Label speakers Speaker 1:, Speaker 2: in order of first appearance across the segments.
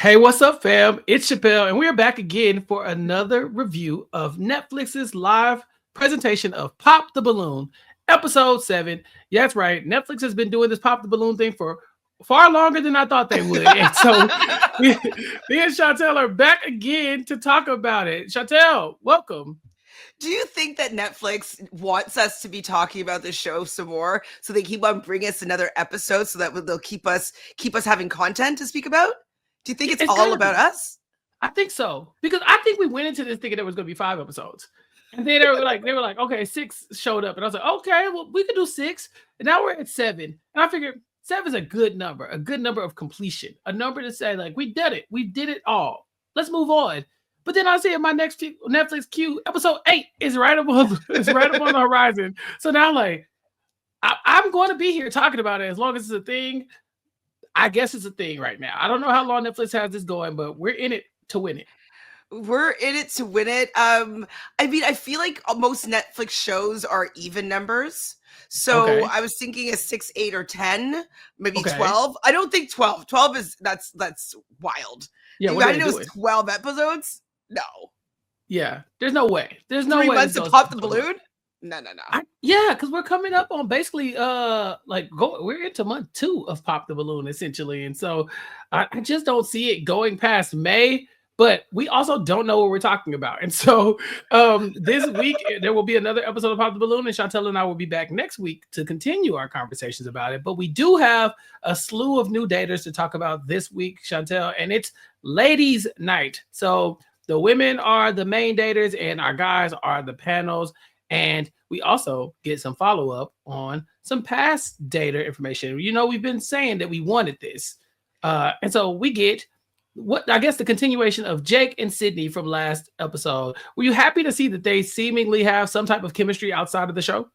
Speaker 1: Hey, what's up, fam? It's Chappell, and we're back again for another review of Netflix's live presentation of Pop the Balloon, episode 7. Yeah, that's right. Netflix has been doing this Pop the Balloon thing for far longer than I thought they would. And so me and Chantele are back again to talk about it. Chantele, welcome.
Speaker 2: Do you think that Netflix wants us to be talking about this show some more, so they keep on bringing us another episode, so that they'll keep us having content to speak about? Do you think it's all
Speaker 1: gotta
Speaker 2: about
Speaker 1: be.
Speaker 2: us?
Speaker 1: I think so. Because I think we went into this thinking there was going to be 5 episodes. And then they were like, okay, 6 showed up. And I was like, okay, well, we could do 6. And now we're at 7. And I figured 7 is a good number of completion, a number to say, like, we did it. We did it all. Let's move on. But then I see in my next Netflix queue, episode 8 is right up on the horizon. So now, like, I'm going to be here talking about it as long as it's a thing. I guess it's a thing right now. I don't know how long Netflix has this going, but we're in it to win it.
Speaker 2: We're in it to win it. I mean, I feel like most Netflix shows are even numbers. So
Speaker 1: Okay.
Speaker 2: I was thinking a 6, 8, or 10, maybe
Speaker 1: Okay.
Speaker 2: 12. I don't think 12. 12 is that's wild.
Speaker 1: Yeah,
Speaker 2: You
Speaker 1: what are
Speaker 2: guys
Speaker 1: they
Speaker 2: know
Speaker 1: doing?
Speaker 2: it's 12 episodes? No.
Speaker 1: Yeah, there's no way. There's no
Speaker 2: 3
Speaker 1: way.
Speaker 2: months to pop the balloon? No.
Speaker 1: Yeah, because we're coming up on basically we're into month 2 of Pop the Balloon essentially, and so I just don't see it going past May. But we also don't know what we're talking about, and so this week there will be another episode of Pop the Balloon, and Chantele and I will be back next week to continue our conversations about it. But we do have a slew of new daters to talk about this week, Chantele, and it's Ladies' Night. So the women are the main daters, and our guys are the panels. And we also get some follow-up on some past data information. You know, we've been saying that we wanted this. And so we get what I guess the continuation of Jake and Sydney from last episode. Were you happy to see that they seemingly have some type of chemistry outside of the show?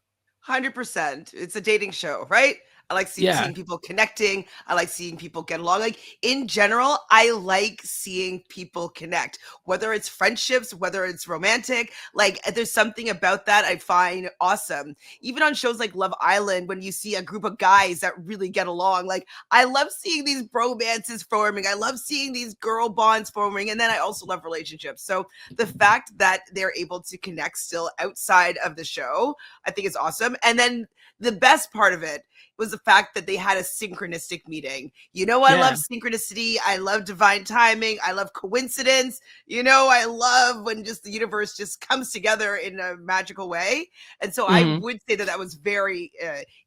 Speaker 2: 100%. It's a dating show, right? I like seeing people connecting. I like seeing people get along. Like, in general, I like seeing people connect, whether it's friendships, whether it's romantic. Like, there's something about that I find awesome. Even on shows like Love Island, when you see a group of guys that really get along, like, I love seeing these bromances forming. I love seeing these girl bonds forming. And then I also love relationships. So the fact that they're able to connect still outside of the show, I think is awesome. And then the best part of it was the fact that they had a synchronistic meeting. You know, I love synchronicity. I love divine timing. I love coincidence. You know, I love when just the universe just comes together in a magical way. And so I would say that was very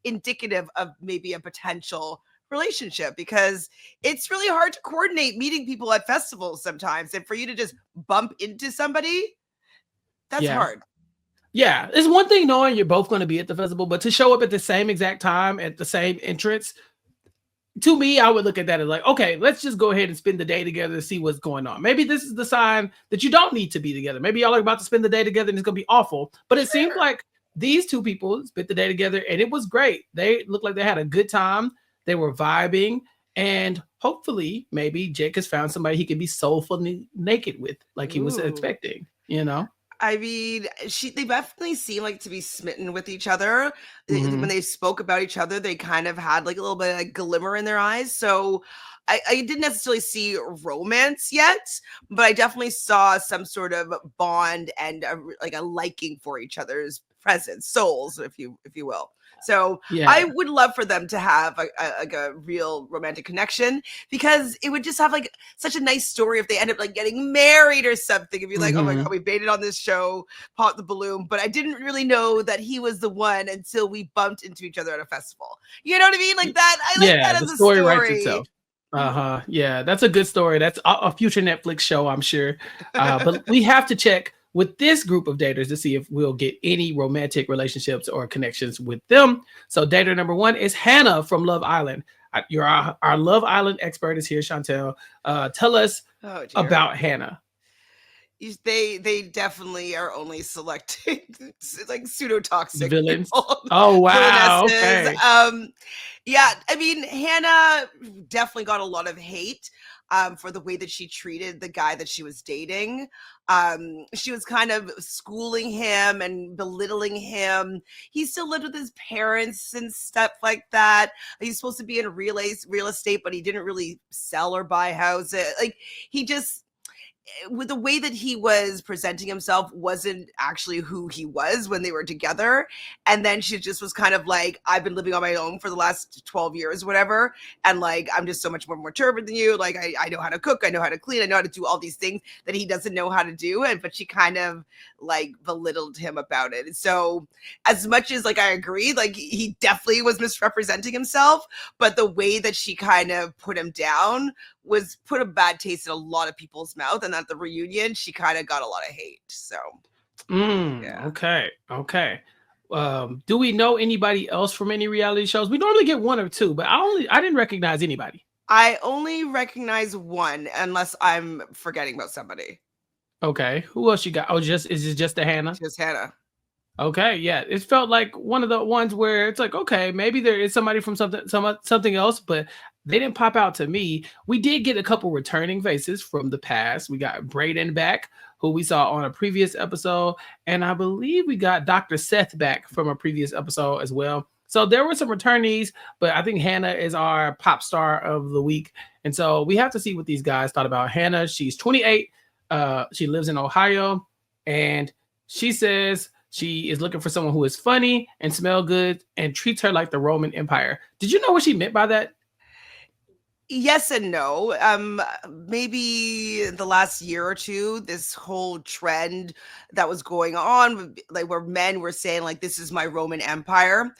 Speaker 2: indicative of maybe a potential relationship, because it's really hard to coordinate meeting people at festivals sometimes. And for you to just bump into somebody, that's hard.
Speaker 1: Yeah, it's one thing knowing you're both going to be at the festival, but to show up at the same exact time at the same entrance, to me, I would look at that as like, okay, let's just go ahead and spend the day together to see what's going on. Maybe this is the sign that you don't need to be together. Maybe y'all are about to spend the day together and it's going to be awful. But it seemed like these two people spent the day together and it was great. They looked like they had a good time. They were vibing. And hopefully, maybe Jake has found somebody he can be soulfully naked with, like he was expecting, you know?
Speaker 2: I mean, they definitely seem like to be smitten with each other. When they spoke about each other, they kind of had like a little bit of like glimmer in their eyes. So I didn't necessarily see romance yet, but I definitely saw some sort of bond and like a liking for each other's presence, souls, if you will. So I would love for them to have a real romantic connection, because it would just have like such a nice story if they end up like getting married or something. If you're like, oh my God, we baited on this show, Pop the Balloon, but I didn't really know that he was the one until we bumped into each other at a festival. You know what I mean? Like that. I like that as a story.
Speaker 1: Writes itself. Yeah, that's a good story. That's a future Netflix show, I'm sure. But we have to check with this group of daters to see if we'll get any romantic relationships or connections with them. So dater number 1 is Hannah from Love Island. You're our Love Island expert is here, Chantele. Tell us about Hannah.
Speaker 2: They definitely are only selecting like pseudo
Speaker 1: The
Speaker 2: toxic
Speaker 1: villains.
Speaker 2: people,
Speaker 1: Oh wow.
Speaker 2: villainesses.
Speaker 1: Okay.
Speaker 2: Yeah, I mean, Hannah definitely got a lot of hate for the way that she treated the guy that she was dating. She was kind of schooling him and belittling him. He still lived with his parents and stuff like that. He's supposed to be in real estate, but he didn't really sell or buy houses. Like, he just, with the way that he was presenting himself wasn't actually who he was when they were together. And then she just was kind of like, I've been living on my own for the last 12 years, whatever. And like, I'm just so much more turbid than you. Like, I know how to cook. I know how to clean. I know how to do all these things that he doesn't know how to do. But she kind of like belittled him about it. And so as much as like, I agree, like he definitely was misrepresenting himself, but the way that she kind of put him down was put a bad taste in a lot of people's mouth. And at the reunion, she kind of got a lot of hate. So, yeah.
Speaker 1: Okay. Do we know anybody else from any reality shows? We normally get one or two, but I didn't recognize anybody.
Speaker 2: I only recognize one, unless I'm forgetting about somebody.
Speaker 1: Okay. Who else you got? Oh, is it just the Hannah?
Speaker 2: Just Hannah.
Speaker 1: Okay, yeah, it felt like one of the ones where it's like, okay, maybe there is somebody from something else, but they didn't pop out to me. We did get a couple returning faces from the past. We got Brayden back, who we saw on a previous episode, and I believe we got Dr. Seth back from a previous episode as well. So there were some returnees, but I think Hannah is our pop star of the week, and so we have to see what these guys thought about Hannah. She's 28. She lives in Ohio, and she says she is looking for someone who is funny and smell good and treats her like the Roman Empire. Did you know what she meant by that?
Speaker 2: Yes and no. Maybe the last year or two, this whole trend that was going on, like where men were saying, like, this is my Roman Empire,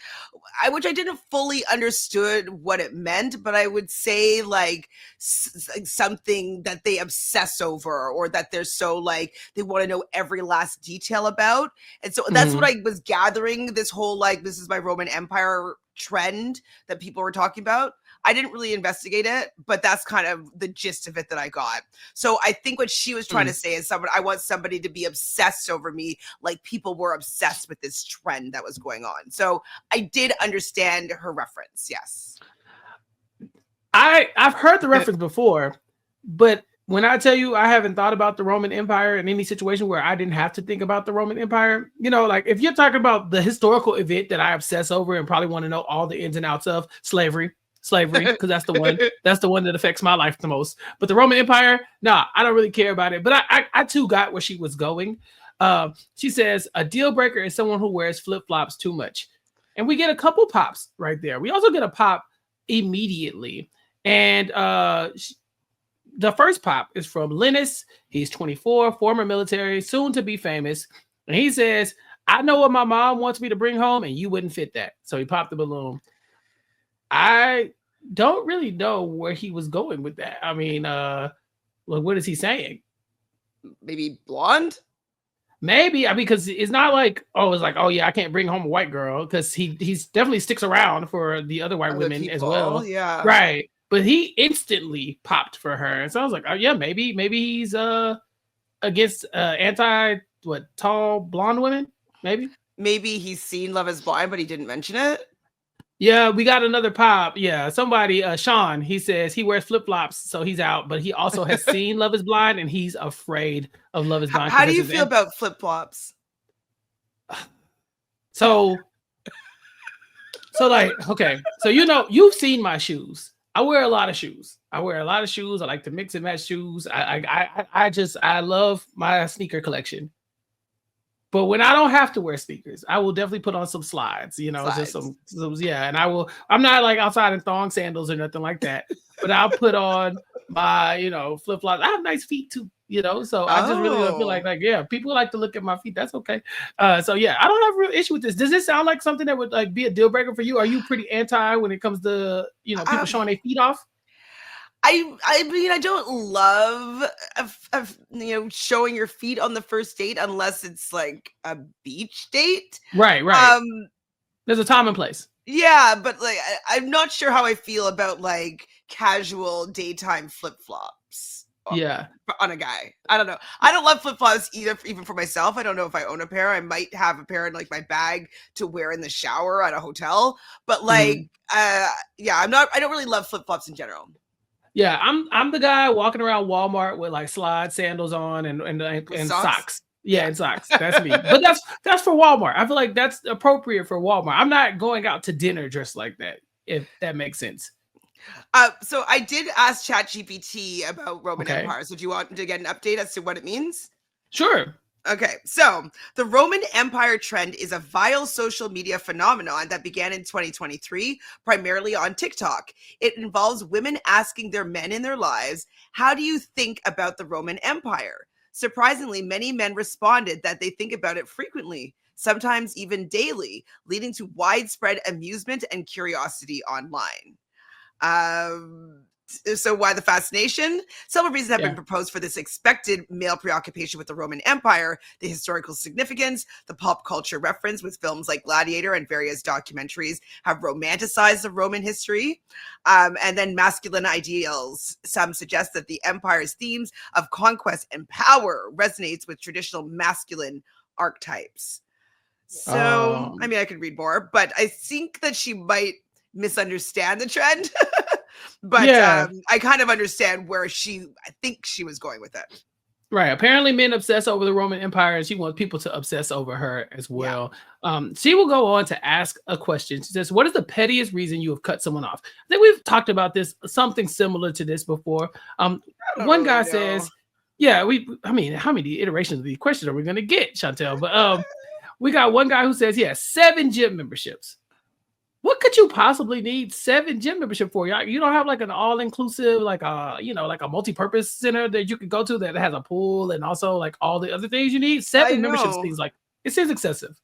Speaker 2: which I didn't fully understood what it meant, but I would say like something that they obsess over, or that they're so like they want to know every last detail about. And so that's what I was gathering, this whole like, this is my Roman Empire trend that people were talking about. I didn't really investigate it, but that's kind of the gist of it that I got. So I think what she was trying to say is, I want somebody to be obsessed over me, like people were obsessed with this trend that was going on. So I did understand her reference. Yes.
Speaker 1: I've heard the reference before, but when I tell you I haven't thought about the Roman Empire in any situation where I didn't have to think about the Roman Empire, you know, like if you're talking about the historical event that I obsess over and probably want to know all the ins and outs of, slavery, because that's the one that affects my life the most. But the Roman Empire, nah, I don't really care about it. But I too got where she was going. She says a deal breaker is someone who wears flip-flops too much. And we get a couple pops right there. We also get a pop immediately. And the first pop is from Linus. He's 24, former military, soon to be famous. And he says, I know what my mom wants me to bring home, and you wouldn't fit that. So he popped the balloon. I don't really know where he was going with that. I mean, what is he saying?
Speaker 2: Maybe blonde?
Speaker 1: Maybe, because it's not like, it's like, oh yeah, I can't bring home a white girl, because he's definitely sticks around for the other white women people, as well.
Speaker 2: Yeah.
Speaker 1: Right. But he instantly popped for her. And so I was like, oh yeah, maybe he's against tall blonde women? Maybe
Speaker 2: he's seen Love is Blind, but he didn't mention it.
Speaker 1: Yeah, we got another pop. Yeah, somebody, Sean, he says he wears flip-flops, so he's out, but he also has seen Love is Blind, and he's afraid of Love is Blind.
Speaker 2: How do you feel about flip-flops?
Speaker 1: So like, okay, so you've seen my shoes. I wear a lot of shoes. I like to mix and match shoes. I love my sneaker collection. But when I don't have to wear sneakers, I will definitely put on some slides, just some, yeah. And I'm not like outside in thong sandals or nothing like that, but I'll put on my, flip-flops. I have nice feet too, so I just really feel like, yeah, people like to look at my feet. That's okay. So yeah, I don't have a real issue with this. Does this sound like something that would like be a deal breaker for you? Are you pretty anti when it comes to, people showing their feet off?
Speaker 2: I mean, I don't love, showing your feet on the first date unless it's like a beach date.
Speaker 1: Right. There's a time and place.
Speaker 2: Yeah, but like, I'm not sure how I feel about like casual daytime flip-flops.
Speaker 1: Yeah.
Speaker 2: on a guy. I don't know. I don't love flip flops either, even for myself. I don't know if I own a pair. I might have a pair in like my bag to wear in the shower at a hotel. But like,
Speaker 1: Mhm.
Speaker 2: yeah, I don't really love flip flops in general.
Speaker 1: Yeah, I'm the guy walking around Walmart with like slide sandals on and
Speaker 2: Socks.
Speaker 1: socks. Yeah, and socks. That's me. But that's for Walmart. I feel like that's appropriate for Walmart. I'm not going out to dinner dressed like that, if that makes sense.
Speaker 2: So I did ask ChatGPT about Roman
Speaker 1: Okay.
Speaker 2: Empire. So do you want to get an update as to what it means?
Speaker 1: Sure.
Speaker 2: Okay, so the Roman Empire trend is a vile social media phenomenon that began in 2023, primarily on TikTok. It involves women asking their men in their lives, "How do you think about the Roman Empire?" Surprisingly, many men responded that they think about it frequently, sometimes even daily, leading to widespread amusement and curiosity online. So why the fascination? Several reasons have been
Speaker 1: Yeah.
Speaker 2: proposed for this expected male preoccupation with the Roman Empire: the historical significance, the pop culture reference with films like Gladiator and various documentaries have romanticized the Roman history, and then masculine ideals. Some suggest that the empire's themes of conquest and power resonates with traditional masculine archetypes. So, I
Speaker 1: Um,
Speaker 2: mean, I could read more, but I think that she might misunderstand the trend. But
Speaker 1: yeah.
Speaker 2: I kind of understand where I think she was going with it.
Speaker 1: Right. Apparently, men obsess over the Roman Empire, and she wants people to obsess over her as
Speaker 2: Yeah.
Speaker 1: well. She will go on to ask a question. She says, "What is the pettiest reason you have cut someone off?" I think we've talked about this, something similar to this before.
Speaker 2: I don't
Speaker 1: One
Speaker 2: really
Speaker 1: guy
Speaker 2: know.
Speaker 1: says, "Yeah, I mean, how many iterations of these questions are we going to get, Chantele?" But we got one guy who says, "Yeah, 7 gym memberships." What could you possibly need 7 gym membership for? You don't have like an all-inclusive, like like a multi-purpose center that you could go to that has a pool and also like all the other things you need.
Speaker 2: I
Speaker 1: 7 memberships
Speaker 2: know.
Speaker 1: seems like it seems excessive.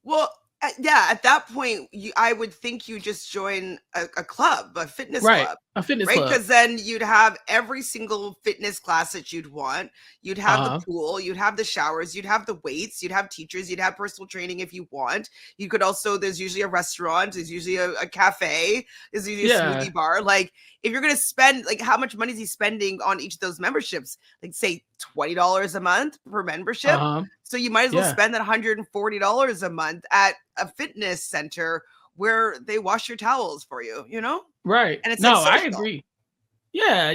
Speaker 2: Well, yeah, at that point, I would think you just join a club, a fitness
Speaker 1: Right.
Speaker 2: club,
Speaker 1: A fitness
Speaker 2: right?
Speaker 1: club.
Speaker 2: Because then you'd have every single fitness class that you'd want. You'd have the
Speaker 1: Uh-huh.
Speaker 2: pool, you'd have the showers, you'd have the weights, you'd have teachers, you'd have personal training if you want. You could also, there's usually a restaurant, there's usually a cafe, there's usually a
Speaker 1: Yeah.
Speaker 2: smoothie bar. Like, if you're going to spend, like, how much money is he spending on each of those memberships? Like, say $20 a month per membership.
Speaker 1: Uh-huh.
Speaker 2: So you might as well
Speaker 1: Yeah.
Speaker 2: spend that $140 a month at a fitness center where they wash your towels for you,
Speaker 1: Right.
Speaker 2: And it's like
Speaker 1: No, I
Speaker 2: social.
Speaker 1: agree. Yeah,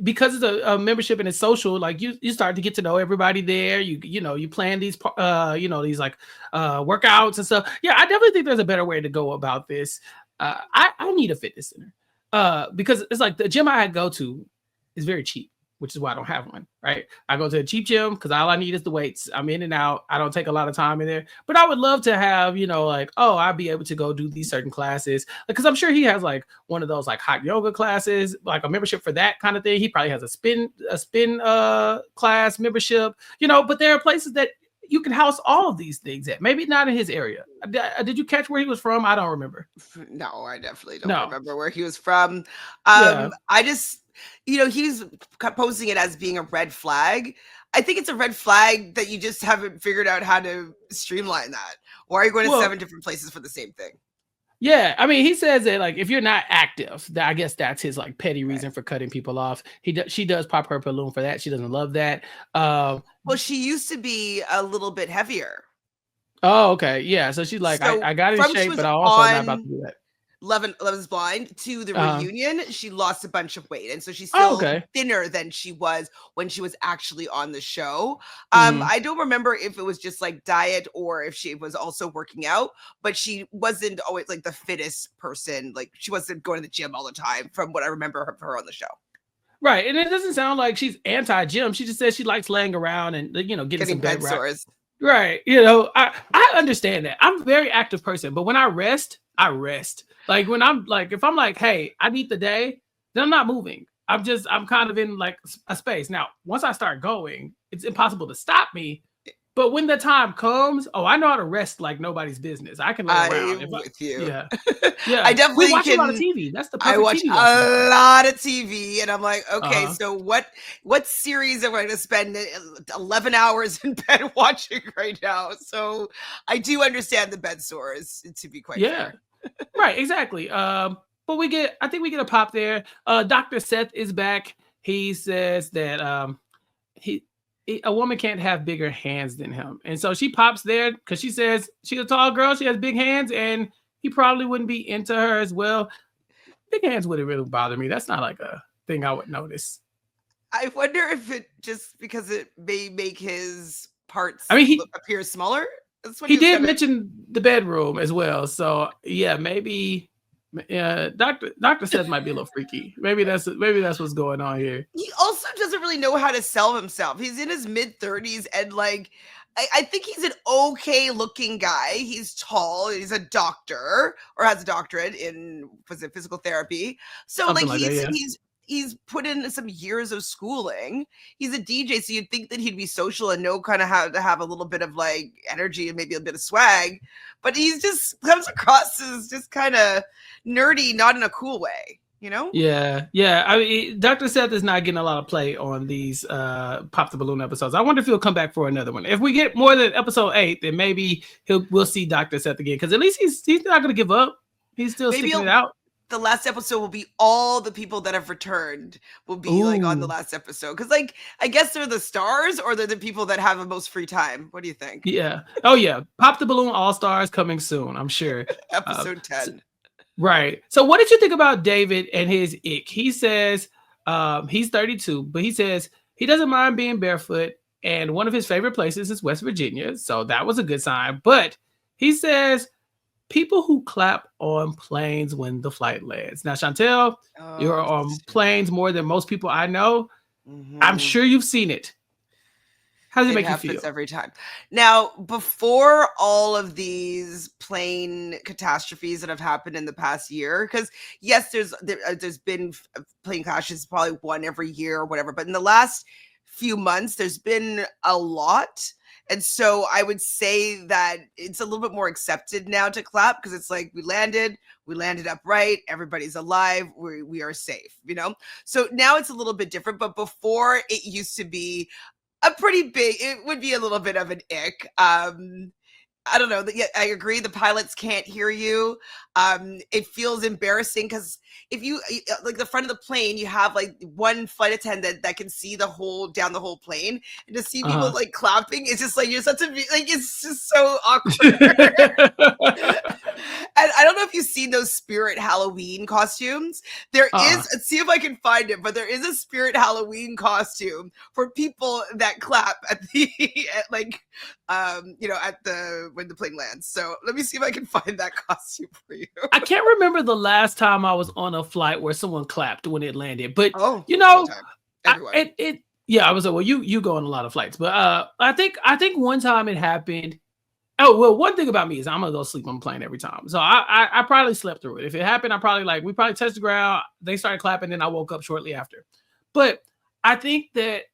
Speaker 1: because it's a membership and it's social. Like you start to get to know everybody there. You plan these these like workouts and stuff. Yeah, I definitely think there's a better way to go about this. I need a fitness center because it's like the gym I go to is very cheap, which is why I don't have one. Right, I go to a cheap gym because all I need is the weights. I'm in and out. I don't take a lot of time in there. But I would love to have like I'd be able to go do these certain classes because I'm sure he has like one of those like hot yoga classes, like a membership for that kind of thing. He probably has a spin class membership, but there are places that you can house all of these things at. Maybe not in his area. Did you catch where he was from? I don't remember.
Speaker 2: No, I definitely don't
Speaker 1: No.
Speaker 2: remember where he was from.
Speaker 1: Yeah.
Speaker 2: I just, he's posting it as being a red flag. I think it's a red flag that you just haven't figured out how to streamline that. Why are you going to
Speaker 1: Well,
Speaker 2: 7 different places for the same thing?
Speaker 1: yeah, I mean, he says that like if you're not active, I guess that's his like petty
Speaker 2: Okay.
Speaker 1: reason for cutting people off. She does pop her balloon for that. She doesn't love that.
Speaker 2: Well, she used to be a little bit heavier.
Speaker 1: Oh, okay, yeah. So she's like,
Speaker 2: So
Speaker 1: I got in
Speaker 2: from she
Speaker 1: shape,
Speaker 2: was
Speaker 1: but I also not about to
Speaker 2: on
Speaker 1: do that.
Speaker 2: Love is Blind to the
Speaker 1: Uh-huh.
Speaker 2: reunion, she lost a bunch of weight, and so she's
Speaker 1: Oh,
Speaker 2: still
Speaker 1: okay.
Speaker 2: thinner than she was when she was actually on the show.
Speaker 1: Mhm.
Speaker 2: I don't remember if it was just like diet or if she was also working out, but she wasn't always like the fittest person. Like, she wasn't going to the gym all the time, from what I remember of her on the show.
Speaker 1: Right, and it doesn't sound like she's anti-gym. She just says she likes laying around and getting some
Speaker 2: Getting bed
Speaker 1: bed rest.
Speaker 2: sores.
Speaker 1: Right. I understand that. I'm a very active person, but when I rest, I rest. Like when I'm like, if I'm like, hey, I need the day, then I'm not moving. I'm kind of in like a space. Now, once I start going, it's impossible to stop me. But when the time comes, I know how to rest like nobody's business. I can lay around.
Speaker 2: I'm with you.
Speaker 1: Yeah.
Speaker 2: I
Speaker 1: Yeah. We
Speaker 2: definitely
Speaker 1: watch a lot of
Speaker 2: can.
Speaker 1: TV. That's the
Speaker 2: I
Speaker 1: perfect
Speaker 2: watch
Speaker 1: TV watching
Speaker 2: a
Speaker 1: time.
Speaker 2: lot of TV, and I'm like, okay,
Speaker 1: Uh-huh.
Speaker 2: so what series am I going to spend 11 hours in bed watching right now? So I do understand the bed sores, to be quite
Speaker 1: Yeah.
Speaker 2: fair.
Speaker 1: Right, exactly. But I think we get a pop there. Dr. Seth is back. he says that he a woman can't have bigger hands than him. And so she pops there because she says she's a tall girl, she has big hands, and he probably wouldn't be into her as well. Big hands wouldn't really bother me. That's not like a thing I would notice.
Speaker 2: I wonder if it just because it may make his
Speaker 1: I
Speaker 2: parts
Speaker 1: mean,
Speaker 2: appear smaller. That's what
Speaker 1: he
Speaker 2: he was
Speaker 1: did
Speaker 2: kind of.
Speaker 1: mention the bedroom as well. So yeah, maybe Dr. Seth might be a little freaky. Maybe that's what's going on here.
Speaker 2: He also doesn't really know how to sell himself. He's in his mid-30s and like I think he's an okay looking guy. He's tall, he's a doctor or has a doctorate in was it physical therapy. So
Speaker 1: Something
Speaker 2: like
Speaker 1: like that, yeah.
Speaker 2: he's put in some years of schooling. He's a DJ, so you'd think that he'd be social and know kind of how to have a little bit of like energy and maybe a bit of swag. But he's just comes across as just kind of nerdy, not in a cool way. You know?
Speaker 1: Yeah. I mean, Dr. Seth is not getting a lot of play on these Pop the Balloon episodes. I wonder if he'll come back for another one. If we get more than episode 8, then maybe we'll see Dr. Seth again. Because at least he's not going to give up. He's still sticking it out.
Speaker 2: The last episode will be all the people that have returned will be like on the last episode. Because like I guess they're the stars or they're the people that have the most free time. What do you think?
Speaker 1: Yeah. Oh yeah. Pop the Balloon All Stars coming soon, I'm sure.
Speaker 2: Episode 10.
Speaker 1: Right. So what did you think about David and his ick? He says he's 32, but he says he doesn't mind being barefoot, and one of his favorite places is West Virginia. So that was a good sign. But he says people who clap on planes when the flight lands. Now, Chantele, you're on planes more than most people I know. Mm-hmm. I'm sure you've seen it. How does it make you feel?
Speaker 2: Every time. Now, before all of these plane catastrophes that have happened in the past year, because yes, there's been plane crashes, probably one every year or whatever, but in the last few months, there's been a lot. And so I would say that it's a little bit more accepted now to clap because it's like we landed upright, everybody's alive, we are safe, you know? So now it's a little bit different, but before it used to be a pretty big, it would be a little bit of an ick. I don't know. Yeah, I agree. The pilots can't hear you. It feels embarrassing because if you like the front of the plane, you have like one flight attendant that can see down the whole plane, and to see people like clapping, it's just like you're such a like it's just so awkward. And I don't know if you've seen those Spirit Halloween costumes. There is, let's see if I can find it, but there is a Spirit Halloween costume for people that clap at the when the plane lands. So let me see if I can find that costume for you.
Speaker 1: I can't remember the last time I was on a flight where someone clapped when it landed, but I was like, well, you go on a lot of flights, but I think one time it happened. Oh, well, one thing about me is I'm gonna go sleep on the plane every time. So I probably slept through it. If it happened, we probably touched the ground, they started clapping, and I woke up shortly after. But I think that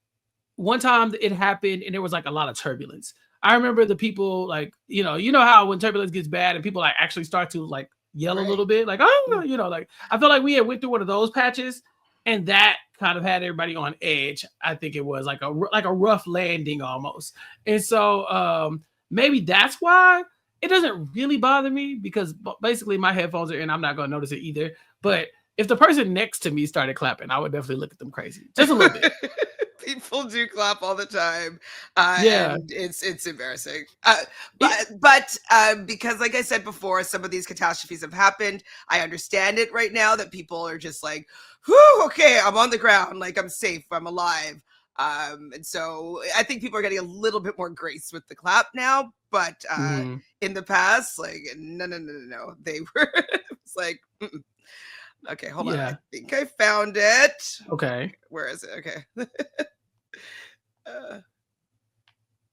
Speaker 1: one time it happened and there was like a lot of turbulence. I remember the people like, you know how when turbulence gets bad and people like actually start to like yell a little bit, like, like I feel like we had went through one of those patches and that kind of had everybody on edge. I think it was like a rough landing almost. And so maybe that's why it doesn't really bother me because basically my headphones are in. I'm not going to notice it either. But if the person next to me started clapping, I would definitely look at them crazy. Just a little bit.
Speaker 2: People do clap all the time. And it's embarrassing. But because like I said before, some of these catastrophes have happened. I understand it right now that people are just like, whew, okay, I'm on the ground. Like I'm safe. I'm alive. And so I think people are getting a little bit more grace with the clap now, but in the past, like no, they were it's like okay, hold on. I think I found it.
Speaker 1: Okay,
Speaker 2: where is it? Okay.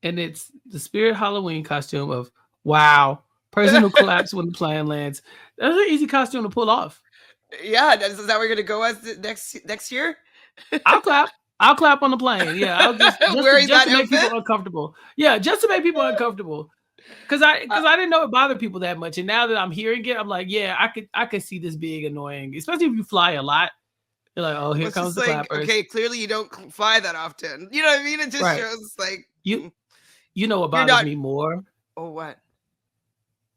Speaker 1: And it's the Spirit Halloween costume of person who claps when the plane lands. That's an easy costume to pull off.
Speaker 2: Yeah, is that we're gonna go as next year?
Speaker 1: I'll clap on the plane. Yeah, I'll just to make people uncomfortable. Yeah, just to make people uncomfortable. Because I didn't know it bothered people that much, and now that I'm hearing it, I'm like, yeah, I could see this being annoying, especially if you fly a lot. You're like, oh, here comes the clappers.
Speaker 2: Okay, clearly you don't fly that often. You know what I mean? It just shows like
Speaker 1: you know what bothers me more.
Speaker 2: Oh, what?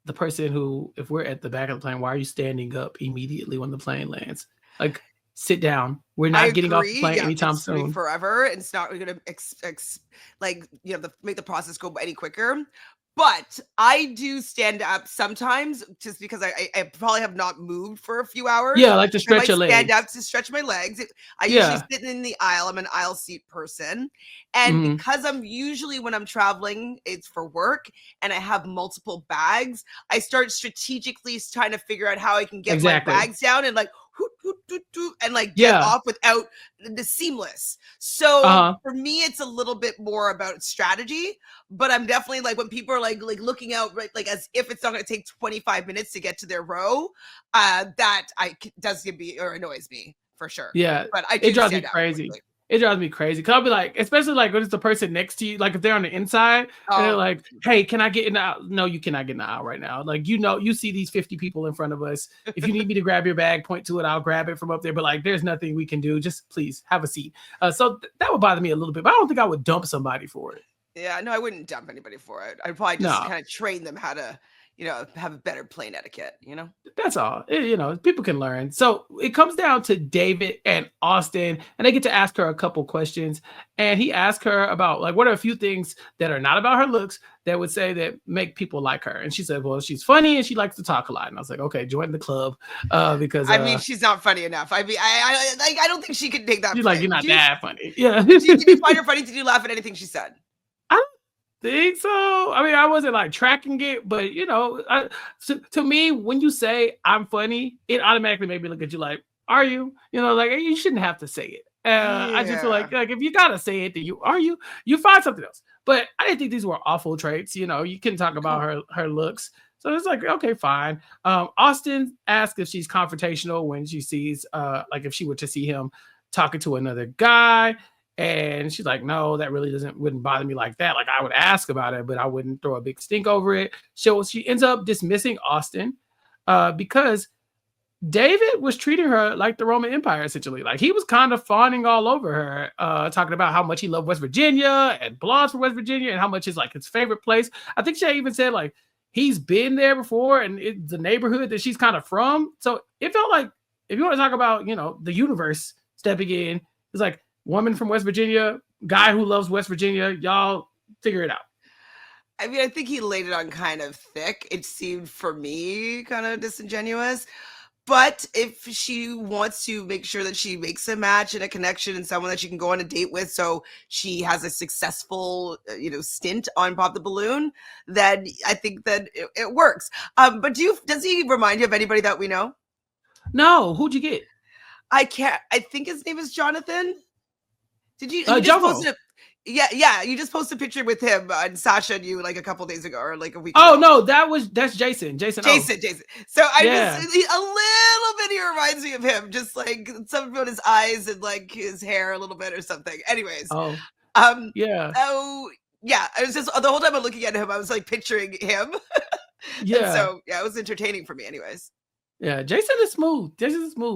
Speaker 1: The person who, if we're at the back of the plane, why are you standing up immediately when the plane lands? Like, sit down. We're
Speaker 2: I
Speaker 1: not getting off the
Speaker 2: agree.
Speaker 1: plane
Speaker 2: Yeah,
Speaker 1: anytime
Speaker 2: it's gonna be
Speaker 1: soon.
Speaker 2: forever. And it's not gonna make the process go any quicker. But I do stand up sometimes just because I probably have not moved for a few hours.
Speaker 1: Yeah, like to
Speaker 2: I
Speaker 1: stretch
Speaker 2: might
Speaker 1: your
Speaker 2: stand
Speaker 1: legs.
Speaker 2: up to stretch my legs. I usually
Speaker 1: Yeah.
Speaker 2: sit in the aisle. I'm an aisle seat person. And
Speaker 1: Mhm.
Speaker 2: because I'm usually when I'm traveling, it's for work and I have multiple bags, I start strategically trying to figure out how I can get my
Speaker 1: Exactly.
Speaker 2: bags down and like hoot, hoot, hoot, hoot, and like get
Speaker 1: Yeah.
Speaker 2: off without the seamless. So
Speaker 1: Uh-huh.
Speaker 2: for me, it's a little bit more about strategy, but I'm definitely like when people are like looking out right like as if it's not going to take 25 minutes to get to their row, that does give me or annoys me for sure.
Speaker 1: Yeah.
Speaker 2: But I
Speaker 1: It
Speaker 2: do
Speaker 1: drives me
Speaker 2: stand out
Speaker 1: crazy.
Speaker 2: quickly.
Speaker 1: It drives me crazy. Cause I'll be like, especially like when it's the person next to you, like if they're on the inside and they're
Speaker 2: Oh,
Speaker 1: like, hey, can I get in the aisle? No, you cannot get in the aisle right now. Like, you see these 50 people in front of us. If you need me to grab your bag, point to it, I'll grab it from up there. But like, there's nothing we can do. Just please have a seat. So that would bother me a little bit, but I don't think I would dump somebody for it.
Speaker 2: yeah, no, I wouldn't dump anybody for it. I'd probably just
Speaker 1: No.
Speaker 2: kind of train them how to, have a better plane etiquette.
Speaker 1: That's all. People can learn. So it comes down to David and Austin, and they get to ask her a couple questions. And he asked her about like what are a few things that are not about her looks that would say that make people like her. And she said, well, she's funny and she likes to talk a lot. And I was like, okay, join the club. Because
Speaker 2: I mean, she's not funny enough. I mean, I don't think she could take that
Speaker 1: she's like, you're
Speaker 2: plane.
Speaker 1: not that funny. Yeah.
Speaker 2: Did you find her funny? Did you laugh at anything she said?
Speaker 1: I think so. I mean, I wasn't like tracking it, but to me, when you say I'm funny, it automatically made me look at you like, are you? Like you shouldn't have to say it. I just feel
Speaker 2: Yeah.
Speaker 1: like if you gotta say it, then you find something else. But I didn't think these were awful traits. You can talk about
Speaker 2: Cool.
Speaker 1: her looks. So it's like, okay, fine. Austin asked if she's confrontational when she sees like if she were to see him talking to another guy. And she's like, no, that really wouldn't bother me like that. Like I would ask about it, but I wouldn't throw a big stink over it. So she ends up dismissing Austin because David was treating her like the Roman Empire, essentially. Like he was kind of fawning all over her, talking about how much he loved West Virginia and blogs for West Virginia and how much is like his favorite place. I think she even said like he's been there before and it's the neighborhood that she's kind of from. So it felt like if you want to talk about, the universe stepping in, it's like, woman from West Virginia, guy who loves West Virginia, y'all figure it out.
Speaker 2: I mean, I think he laid it on kind of thick. It seemed for me kind of disingenuous. But if she wants to make sure that she makes a match and a connection and someone that she can go on a date with so she has a successful, stint on Pop the Balloon, then I think that it works. But does he remind you of anybody that we know?
Speaker 1: No, who'd you get?
Speaker 2: I think his name is Jonathan. He just
Speaker 1: Jovo.
Speaker 2: posted yeah, you just posted a picture with him and Sasha and you like a couple days ago or like a week
Speaker 1: Oh
Speaker 2: ago.
Speaker 1: no, that's Jason. Jason.
Speaker 2: So a little bit he reminds me of him, just like something about his eyes and like his hair a little bit or something. Anyways.
Speaker 1: Oh, yeah.
Speaker 2: Oh yeah, I was just the whole time I'm looking at him, I was like picturing him.
Speaker 1: Yeah.
Speaker 2: And so yeah, it was entertaining for me anyways.
Speaker 1: Yeah, Jason is smooth.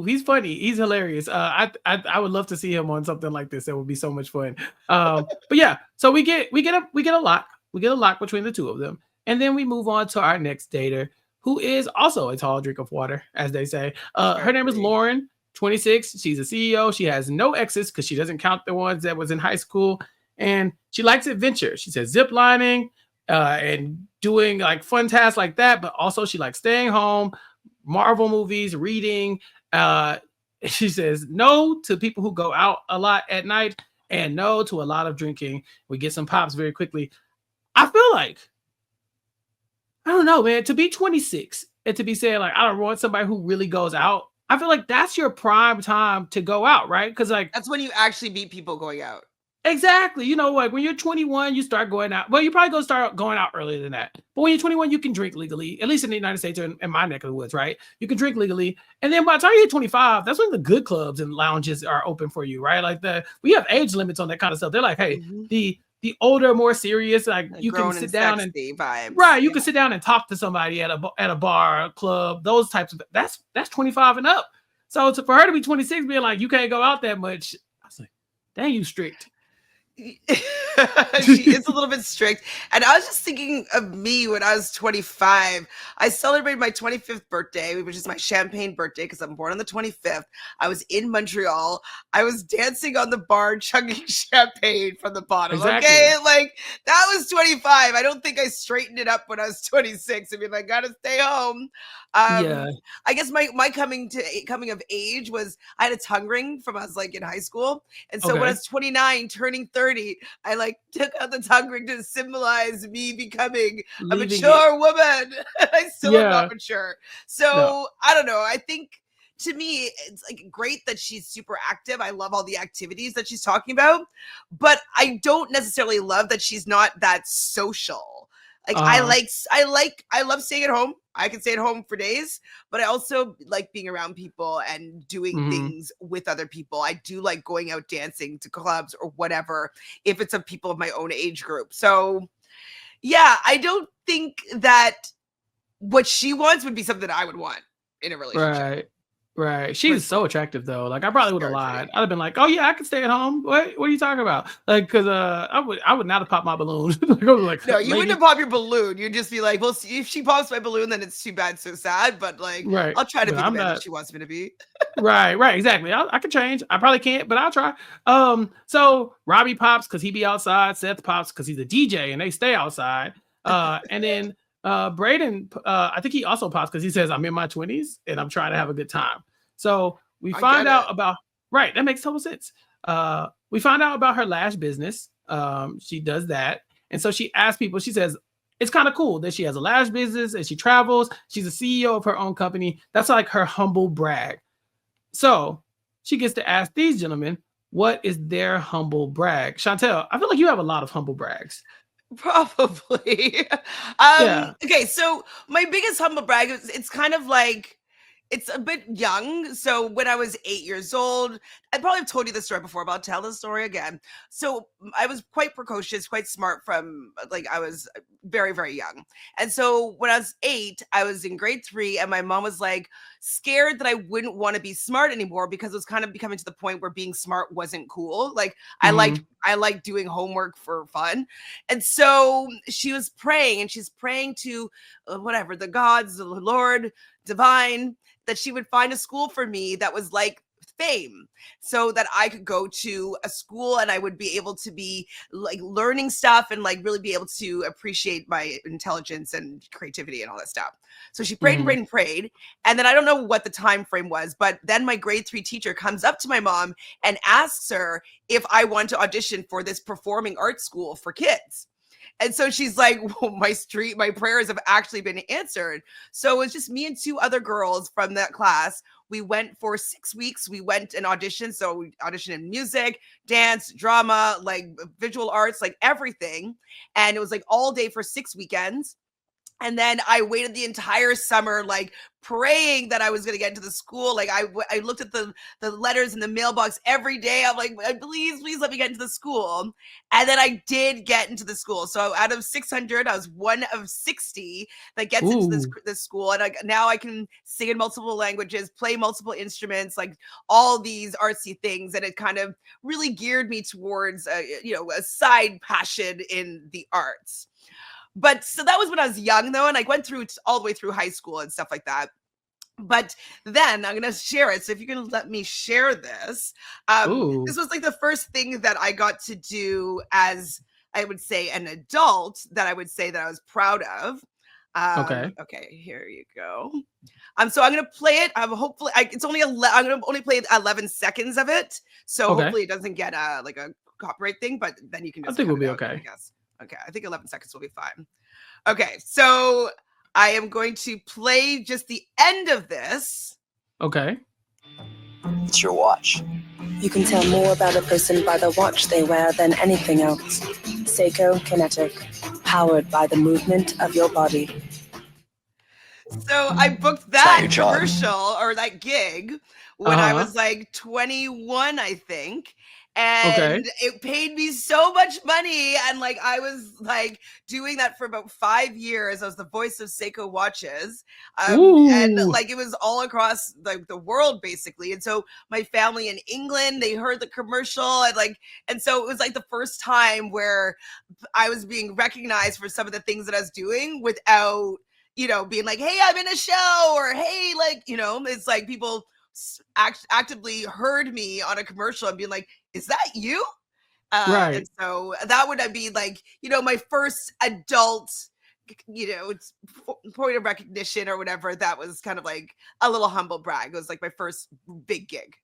Speaker 1: He's funny. He's hilarious. I would love to see him on something like this. It would be so much fun. But yeah, so we get a lock. We get a lock between the two of them, and then we move on to our next dater, who is also a tall drink of water, as they say. Her name is Lauren, 26. She's a CEO. She has no exes because she doesn't count the ones that was in high school, and she likes adventure. She says zip lining and doing like fun tasks like that, but also she likes staying home, Marvel movies, reading. She says no to people who go out a lot at night and no to a lot of drinking. We get some pops very quickly. I feel like, I don't know, man, to be 26 and to be saying like, I don't want somebody who really goes out. I feel like that's your prime time to go out, right? Because like
Speaker 2: that's when you actually meet people going out.
Speaker 1: Exactly. Like when you're 21, you start going out. Well, you probably go start going out earlier than that. But when you're 21, you can drink legally, at least in the United States or in my neck of the woods, right? You can drink legally. And then by the time you hit 25, that's when the good clubs and lounges are open for you, right? Like we have age limits on that kind of stuff. They're like, hey, the older, more serious, like you can sit down and
Speaker 2: vibes.
Speaker 1: Right, you can sit down and talk to somebody at a bar, a club, those types of that's 25 and up. So for her to be 26 being like, you can't go out that much, I was like, dang, you strict.
Speaker 2: She is a little bit strict. And I was just thinking of me when I was 25. I celebrated my 25th birthday, which is my champagne birthday because I'm born on the 25th. I was in Montreal. I was dancing on the bar, chugging champagne from the bottom.
Speaker 1: Exactly.
Speaker 2: Okay, like that was 25. I don't think I straightened it up when I was 26. I mean, I gotta stay home.
Speaker 1: Yeah.
Speaker 2: I guess my coming of age was I had a tongue ring from I was like in high school, and so when I
Speaker 1: Okay.
Speaker 2: was 29, turning 30, I like took out the tongue ring to symbolize me becoming a
Speaker 1: Leaving it.
Speaker 2: mature woman. I still am
Speaker 1: Yeah.
Speaker 2: not mature, so
Speaker 1: No.
Speaker 2: I don't know. I think to me, it's like great that she's super active. I love all the activities that she's talking about, but I don't necessarily love that she's not that social. Like I love staying at home. I can stay at home for days, but I also like being around people and doing
Speaker 1: Mhm.
Speaker 2: things with other people. I do like going out dancing to clubs or whatever, if it's of people of my own age group. So yeah, I don't think that what she wants would be something I would want in a relationship.
Speaker 1: Right. Right. She's so attractive though. Like I probably would have
Speaker 2: Very
Speaker 1: lied.
Speaker 2: pretty.
Speaker 1: I'd have been like, "Oh yeah, I can stay at home." What are you talking about? Like, cause I would not have popped my balloon. Like, I was like,
Speaker 2: No, you wouldn't
Speaker 1: lady.
Speaker 2: have popped your balloon. You'd just be like, well, see, if she pops my balloon, then it's too bad, so sad. But like,
Speaker 1: Right.
Speaker 2: I'll try to
Speaker 1: But
Speaker 2: be the
Speaker 1: I'm
Speaker 2: man that
Speaker 1: not.
Speaker 2: she wants me to be.
Speaker 1: Right. Right. Exactly. I can change. I probably can't, but I'll try. So Robbie pops because he be outside. Seth pops because he's a DJ and they stay outside. And then Braden, I think he also pops because he says I'm in my 20s and I'm trying to have a good time. So we
Speaker 2: I
Speaker 1: find
Speaker 2: get
Speaker 1: out
Speaker 2: it.
Speaker 1: about right. That makes total sense. We find out about her lash business. She does that, and so she asks people. She says it's kind of cool that she has a lash business and she travels. She's a CEO of her own company. That's like her humble brag. So she gets to ask these gentlemen, what is their humble brag? Chantele, I feel like you have a lot of humble brags.
Speaker 2: Probably.
Speaker 1: Yeah.
Speaker 2: Okay, so my biggest humble brag is it's kind of like it's a bit young. So when I was 8 years old, I probably have told you this story before, but I'll tell the story again. So I was quite precocious, quite smart from like I was very, very young. And so when I was 8, I was in grade 3, and my mom was like scared that I wouldn't want to be smart anymore because it was kind of becoming to the point where being smart wasn't cool. Like
Speaker 1: Mm-hmm.
Speaker 2: I liked doing homework for fun. And so she was praying, and she's praying to whatever, the gods, the Lord, divine, that she would find a school for me that was like fame, so that I could go to a school and I would be able to be like learning stuff and like really be able to appreciate my intelligence and creativity and all that stuff. So she prayed and
Speaker 1: Mm-hmm.
Speaker 2: prayed and prayed. And then I don't know what the time frame was, but then my grade 3 teacher comes up to my mom and asks her if I want to audition for this performing arts school for kids. And so she's like, well, my prayers have actually been answered. So it was just me and 2 other girls from that class. We went for 6 weeks. We went and auditioned. So we auditioned in music, dance, drama, like visual arts, like everything. And it was like all day for 6 weekends. And then I waited the entire summer, like praying that I was going to get into the school. Like I looked at the letters in the mailbox every day. I'm like, please let me get into the school. And then I did get into the school. So out of 600, I was one of 60 that gets into
Speaker 1: Ooh.
Speaker 2: this school. And now I can sing in multiple languages, play multiple instruments, like all these artsy things. And it kind of really geared me towards, a side passion in the arts. But so that was when I was young, though, and I went through all the way through high school and stuff like that. But then I'm gonna share it. So if you can let me share this,
Speaker 1: Ooh.
Speaker 2: this was like the first thing that I got to do as I would say an adult that I would say that I was proud of.
Speaker 1: Okay.
Speaker 2: Okay, here you go. So I'm gonna play it. Hopefully, I'm gonna only play 11 seconds of it. So
Speaker 1: Okay.
Speaker 2: hopefully, it doesn't get like a copyright thing. But then you can
Speaker 1: I
Speaker 2: just
Speaker 1: think
Speaker 2: cut
Speaker 1: we'll
Speaker 2: it
Speaker 1: be
Speaker 2: out, I
Speaker 1: okay.
Speaker 2: guess. Okay, I think 11 seconds will be fine. Okay, so I am going to play just the end of this.
Speaker 1: Okay.
Speaker 3: It's your watch. You can tell more about a person by the watch they wear than anything else. Seiko Kinetic, powered by the movement of your body.
Speaker 2: So I booked that commercial or that gig when I was like 21, I think. And it paid me so much money. And like, I was like doing that for about 5 years. I was the voice of Seiko watches. And like, it was all across like the world basically. And so my family in England, they heard the commercial and so it was like the first time where I was being recognized for some of the things that I was doing without, being like, hey, I'm in a show, or hey, like, it's like people actively heard me on a commercial and being like, is that you?
Speaker 1: Right.
Speaker 2: And so that would be like, my first adult, point of recognition or whatever. That was kind of like a little humble brag. It was like my first big gig.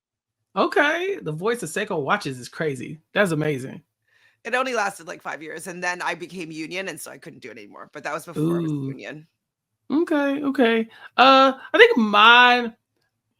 Speaker 1: Okay. The voice of Seiko watches is crazy. That's amazing.
Speaker 2: It only lasted like 5 years, and then I became union, and so I couldn't do it anymore. But that was before I was union.
Speaker 1: Okay. I think mine,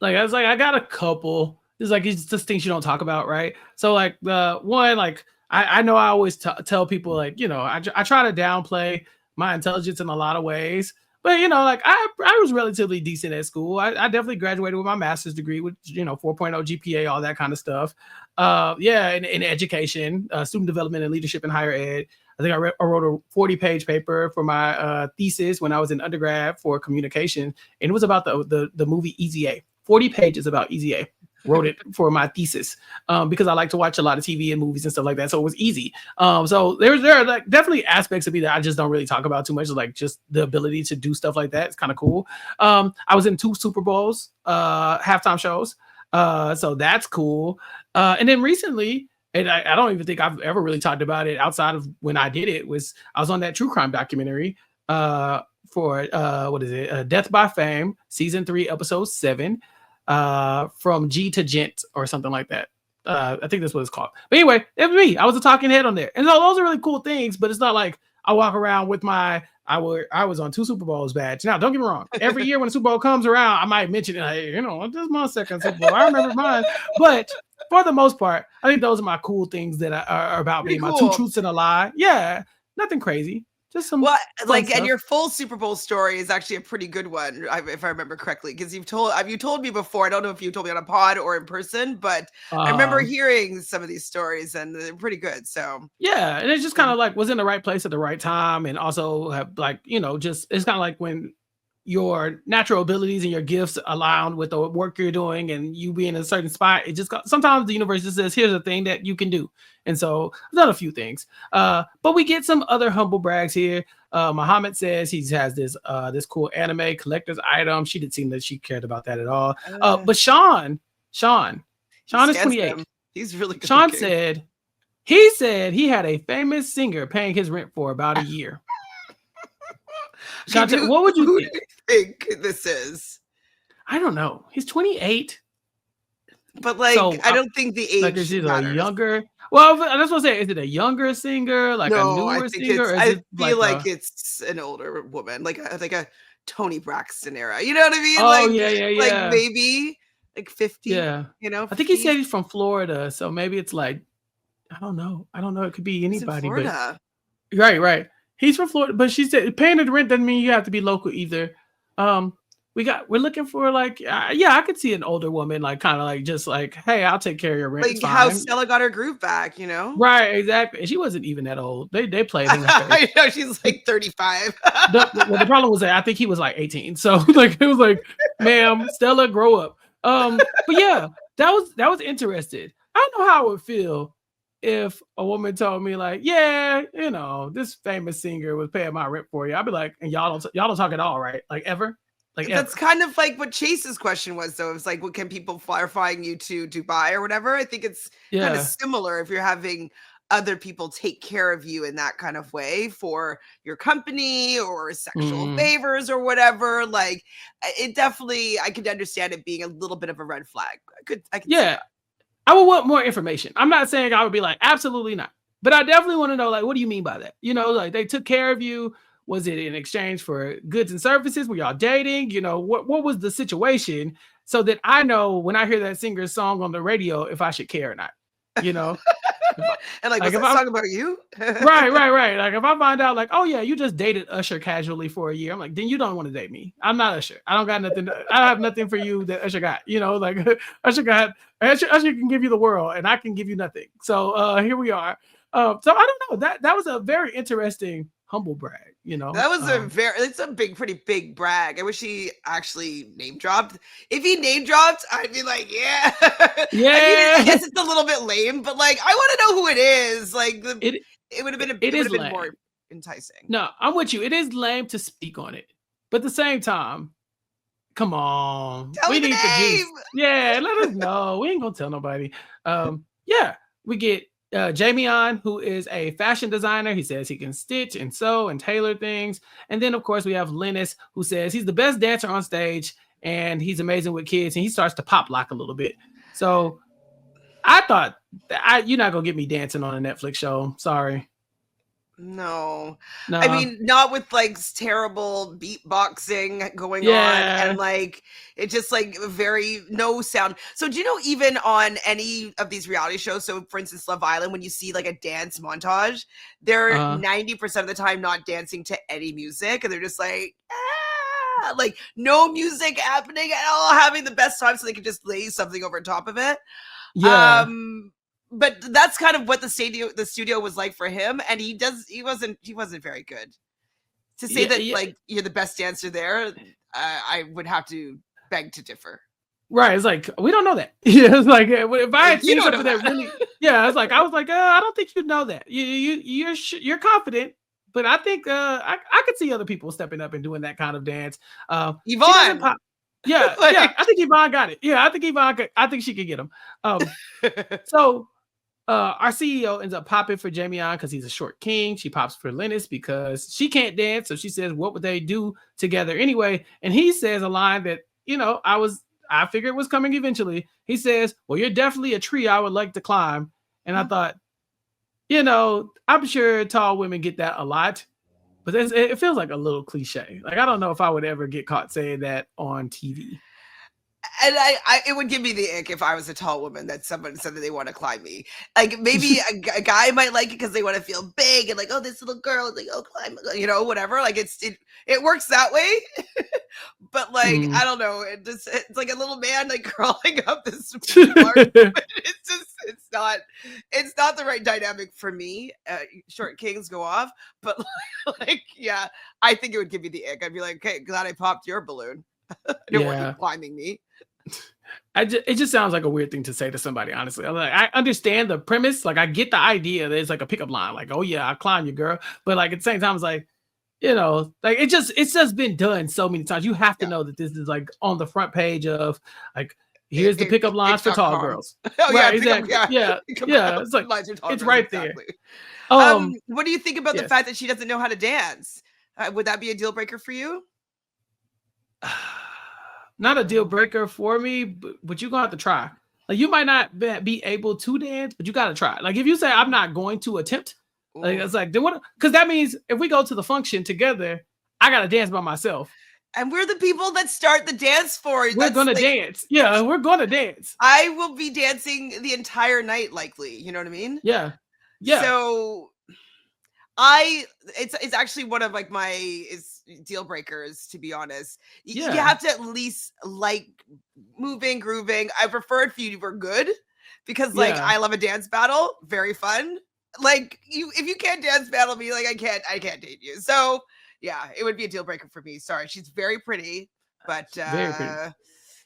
Speaker 1: like, I was like, I got a couple. It's just things you don't talk about, right? So like the one, like I know I always tell people, like, I try to downplay my intelligence in a lot of ways, but like I was relatively decent at school. I definitely graduated with my master's degree with 4.0 GPA, all that kind of stuff. In education, student development and leadership in higher ed. I think I wrote a 40-page paper for my thesis when I was in undergrad for communication, and it was about the movie Easy A. 40 pages about Easy A. Wrote it for my thesis because I like to watch a lot of TV and movies and stuff like that, so it was easy. So there are like definitely aspects of me that I just don't really talk about too much, like just the ability to do stuff like that. It's kind of cool. I was in 2 Super Bowls halftime shows, so that's cool. And then recently, and I don't even think I've ever really talked about it outside of when I did it, I was on that true crime documentary for Death by Fame, season 3, episode 7. From G to Gent or something like that. I think that's what it's called. But anyway, it was me. I was a talking head on there. And so those are really cool things, but it's not like I walk around with I was on 2 Super Bowls badge. Now, don't get me wrong. Every year when the Super Bowl comes around, I might mention it. Hey, this is my second Super Bowl. I remember mine. But for the most part, I think those are my cool things that are about me. Cool. My 2 truths and a lie. Yeah, nothing crazy. Just some
Speaker 2: and
Speaker 1: stuff.
Speaker 2: your full Super Bowl story is actually a pretty good one, if I remember correctly, because you told me before. I don't know if you told me on a pod or in person, but I remember hearing some of these stories, and they're pretty good. So
Speaker 1: yeah, and it's just kind of like was in the right place at the right time, and also have like just it's kind of like when your natural abilities and your gifts align with the work you're doing, and you be in a certain spot. It just sometimes the universe just says, here's a thing that you can do. And so I've done a few things, but we get some other humble brags here. Muhammad says he has this cool anime collector's item. She didn't seem that she cared about that at all. But Sean is 28.
Speaker 2: He's really good.
Speaker 1: Sean said he had a famous singer paying his rent for about a year. Chantele, what would you
Speaker 2: think this is?
Speaker 1: I don't know. He's 28.
Speaker 2: But like, so, I don't think the age
Speaker 1: like, is it a younger? Well, that's what I'm saying. Is it a younger singer, like a newer singer?
Speaker 2: I feel like it's an older woman, like a Toni Braxton era. You know what I mean?
Speaker 1: Oh, yeah.
Speaker 2: Like maybe like 50.
Speaker 1: Yeah.
Speaker 2: 50?
Speaker 1: I think he said he's from Florida, so maybe it's like I don't know. It could be anybody. But right. He's from Florida, but she said paying the rent doesn't mean you have to be local either. We're looking for like I could see an older woman like kind of like just like, hey, I'll take care of your rent.
Speaker 2: Like how Stella got her groove back,
Speaker 1: Right, exactly. And she wasn't even that old. They played her.
Speaker 2: I know she's like 35.
Speaker 1: the problem was that I think he was like 18. So like it was like, ma'am, Stella, grow up. But yeah, that was interesting. I don't know how I would feel if a woman told me like, yeah, this famous singer was paying my rent for you. I'd be like, and y'all don't talk at all, right? Like ever? Like
Speaker 2: that's kind of like what Chase's question was, though. It was like, what can people flying you to Dubai or whatever? I think it's kind of similar if you're having other people take care of you in that kind of way for your company or sexual favors or whatever. Like it definitely, I could understand it being a little bit of a red flag. I could see that.
Speaker 1: I would want more information. I'm not saying I would be like, absolutely not. But I definitely want to know, like, what do you mean by that? Like they took care of you. Was it in exchange for goods and services? Were y'all dating? What was the situation? So that I know when I hear that singer's song on the radio, if I should care or not,
Speaker 2: And like,
Speaker 1: Like,
Speaker 2: was
Speaker 1: if
Speaker 2: that
Speaker 1: I'm
Speaker 2: song about you?
Speaker 1: right. Like, if I find out, like, oh yeah, you just dated Usher casually for a year, I'm like, then you don't want to date me. I'm not Usher. I don't got nothing. I have nothing for you that Usher got. You know, like Usher can give you the world, and I can give you nothing. So here we are. So I don't know. That was a very interesting humble brag. You know,
Speaker 2: That was it's a pretty big brag. I wish he actually name dropped. If he name dropped, I'd be like, yeah.
Speaker 1: yeah.
Speaker 2: I mean, I guess it's a little bit lame, but like, I want to know who it is. Like, it would have been
Speaker 1: it is
Speaker 2: been more enticing.
Speaker 1: No, I'm with you. It is lame to speak on it, but at the same time, come on,
Speaker 2: Tell
Speaker 1: we
Speaker 2: me the
Speaker 1: need the juice.
Speaker 2: name.
Speaker 1: Yeah, let us know. We ain't gonna tell nobody. Yeah, we get Jamie on, who is a fashion designer. He says he can stitch and sew and tailor things. And then, of course, we have Linus, who says he's the best dancer on stage and he's amazing with kids. And he starts to pop lock a little bit. So I thought, you're not gonna get me dancing on a Netflix show. Sorry.
Speaker 2: No.
Speaker 1: No.
Speaker 2: I mean, not with like terrible beatboxing going on, and like it just like very no sound. So do you know, even on any of these reality shows, so for instance Love Island, when you see like a dance montage, they're 90% of the time not dancing to any music, and they're just like like no music happening at all, having the best time so they can just lay something over top of it. But that's kind of what the studio was like for him, and he wasn't very good. To say that like you're the best dancer there, I would have to beg to differ.
Speaker 1: Right, it's like we don't know that. Yeah, it's like if I had seen something that really, I was like, I don't think you know that. You're confident, but I think I could see other people stepping up and doing that kind of dance.
Speaker 2: Yvonne.
Speaker 1: I think Yvonne got it. Yeah, I think she could get him. So our CEO ends up popping for Jamie on because he's a short king. She pops for Linus because she can't dance. So she says, what would they do together anyway? And he says a line that, I figured was coming eventually. He says, well, you're definitely a tree I would like to climb. And I thought, I'm sure tall women get that a lot, but it feels like a little cliche. Like, I don't know if I would ever get caught saying that on TV.
Speaker 2: And it would give me the ick if I was a tall woman that someone said that they want to climb me. Like maybe a guy might like it because they want to feel big and like, oh, this little girl, like, oh, climb, whatever. Like it works that way. But like, I don't know. It's like a little man like crawling up this large, it's not the right dynamic for me. Short kings go off, but like, yeah, I think it would give me the ick. I'd be like, okay, glad I popped your balloon. I don't want you climbing me.
Speaker 1: It just sounds like a weird thing to say to somebody, honestly. I understand the premise. Like, I get the idea that it's like a pickup line. Like, oh yeah, I'll climb you, girl. But like at the same time, it's like, like it's just been done so many times. You have to know that this is like on the front page of like, here's the pickup lines for tall girls.
Speaker 2: Oh
Speaker 1: right,
Speaker 2: yeah,
Speaker 1: exactly. Yeah. It's like it's right
Speaker 2: exactly.
Speaker 1: there.
Speaker 2: What do you think about the fact that she doesn't know how to dance? Would that be a deal breaker for you?
Speaker 1: Not a deal breaker for me, but you're gonna have to try. Like, you might not be able to dance, but you gotta try. Like, if you say I'm not going to attempt, like, it's like, then what? Because that means if we go to the function together, I gotta dance by myself.
Speaker 2: And we're the people that start the dance for.
Speaker 1: We're gonna dance. Yeah, we're gonna dance.
Speaker 2: I will be dancing the entire night, likely. You know what I mean?
Speaker 1: Yeah.
Speaker 2: So it's actually one of like my deal breakers, to be honest. You have to at least like moving, grooving. I prefer if you were good, because like I love a dance battle, very fun. Like if you can't dance battle me, like I can't date you. So yeah, it would be a deal breaker for me. Sorry, she's very pretty, but
Speaker 1: very pretty.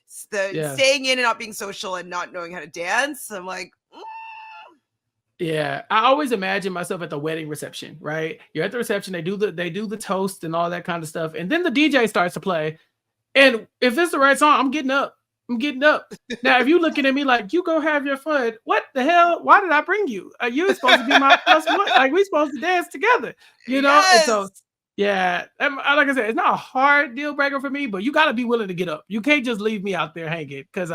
Speaker 2: Staying in and not being social and not knowing how to dance, I'm like.
Speaker 1: Yeah, I always imagine myself at the wedding reception, right? You're at the reception, they do the toast and all that kind of stuff, and then the DJ starts to play. And if it's the right song, I'm getting up. Now, if you're looking at me like, you go have your fun, what the hell? Why did I bring you? You're supposed to be my plus one. Like, we're supposed to dance together,
Speaker 2: Yes.
Speaker 1: And so, yeah, like I said, it's not a hard deal breaker for me, but you got to be willing to get up. You can't just leave me out there hanging, because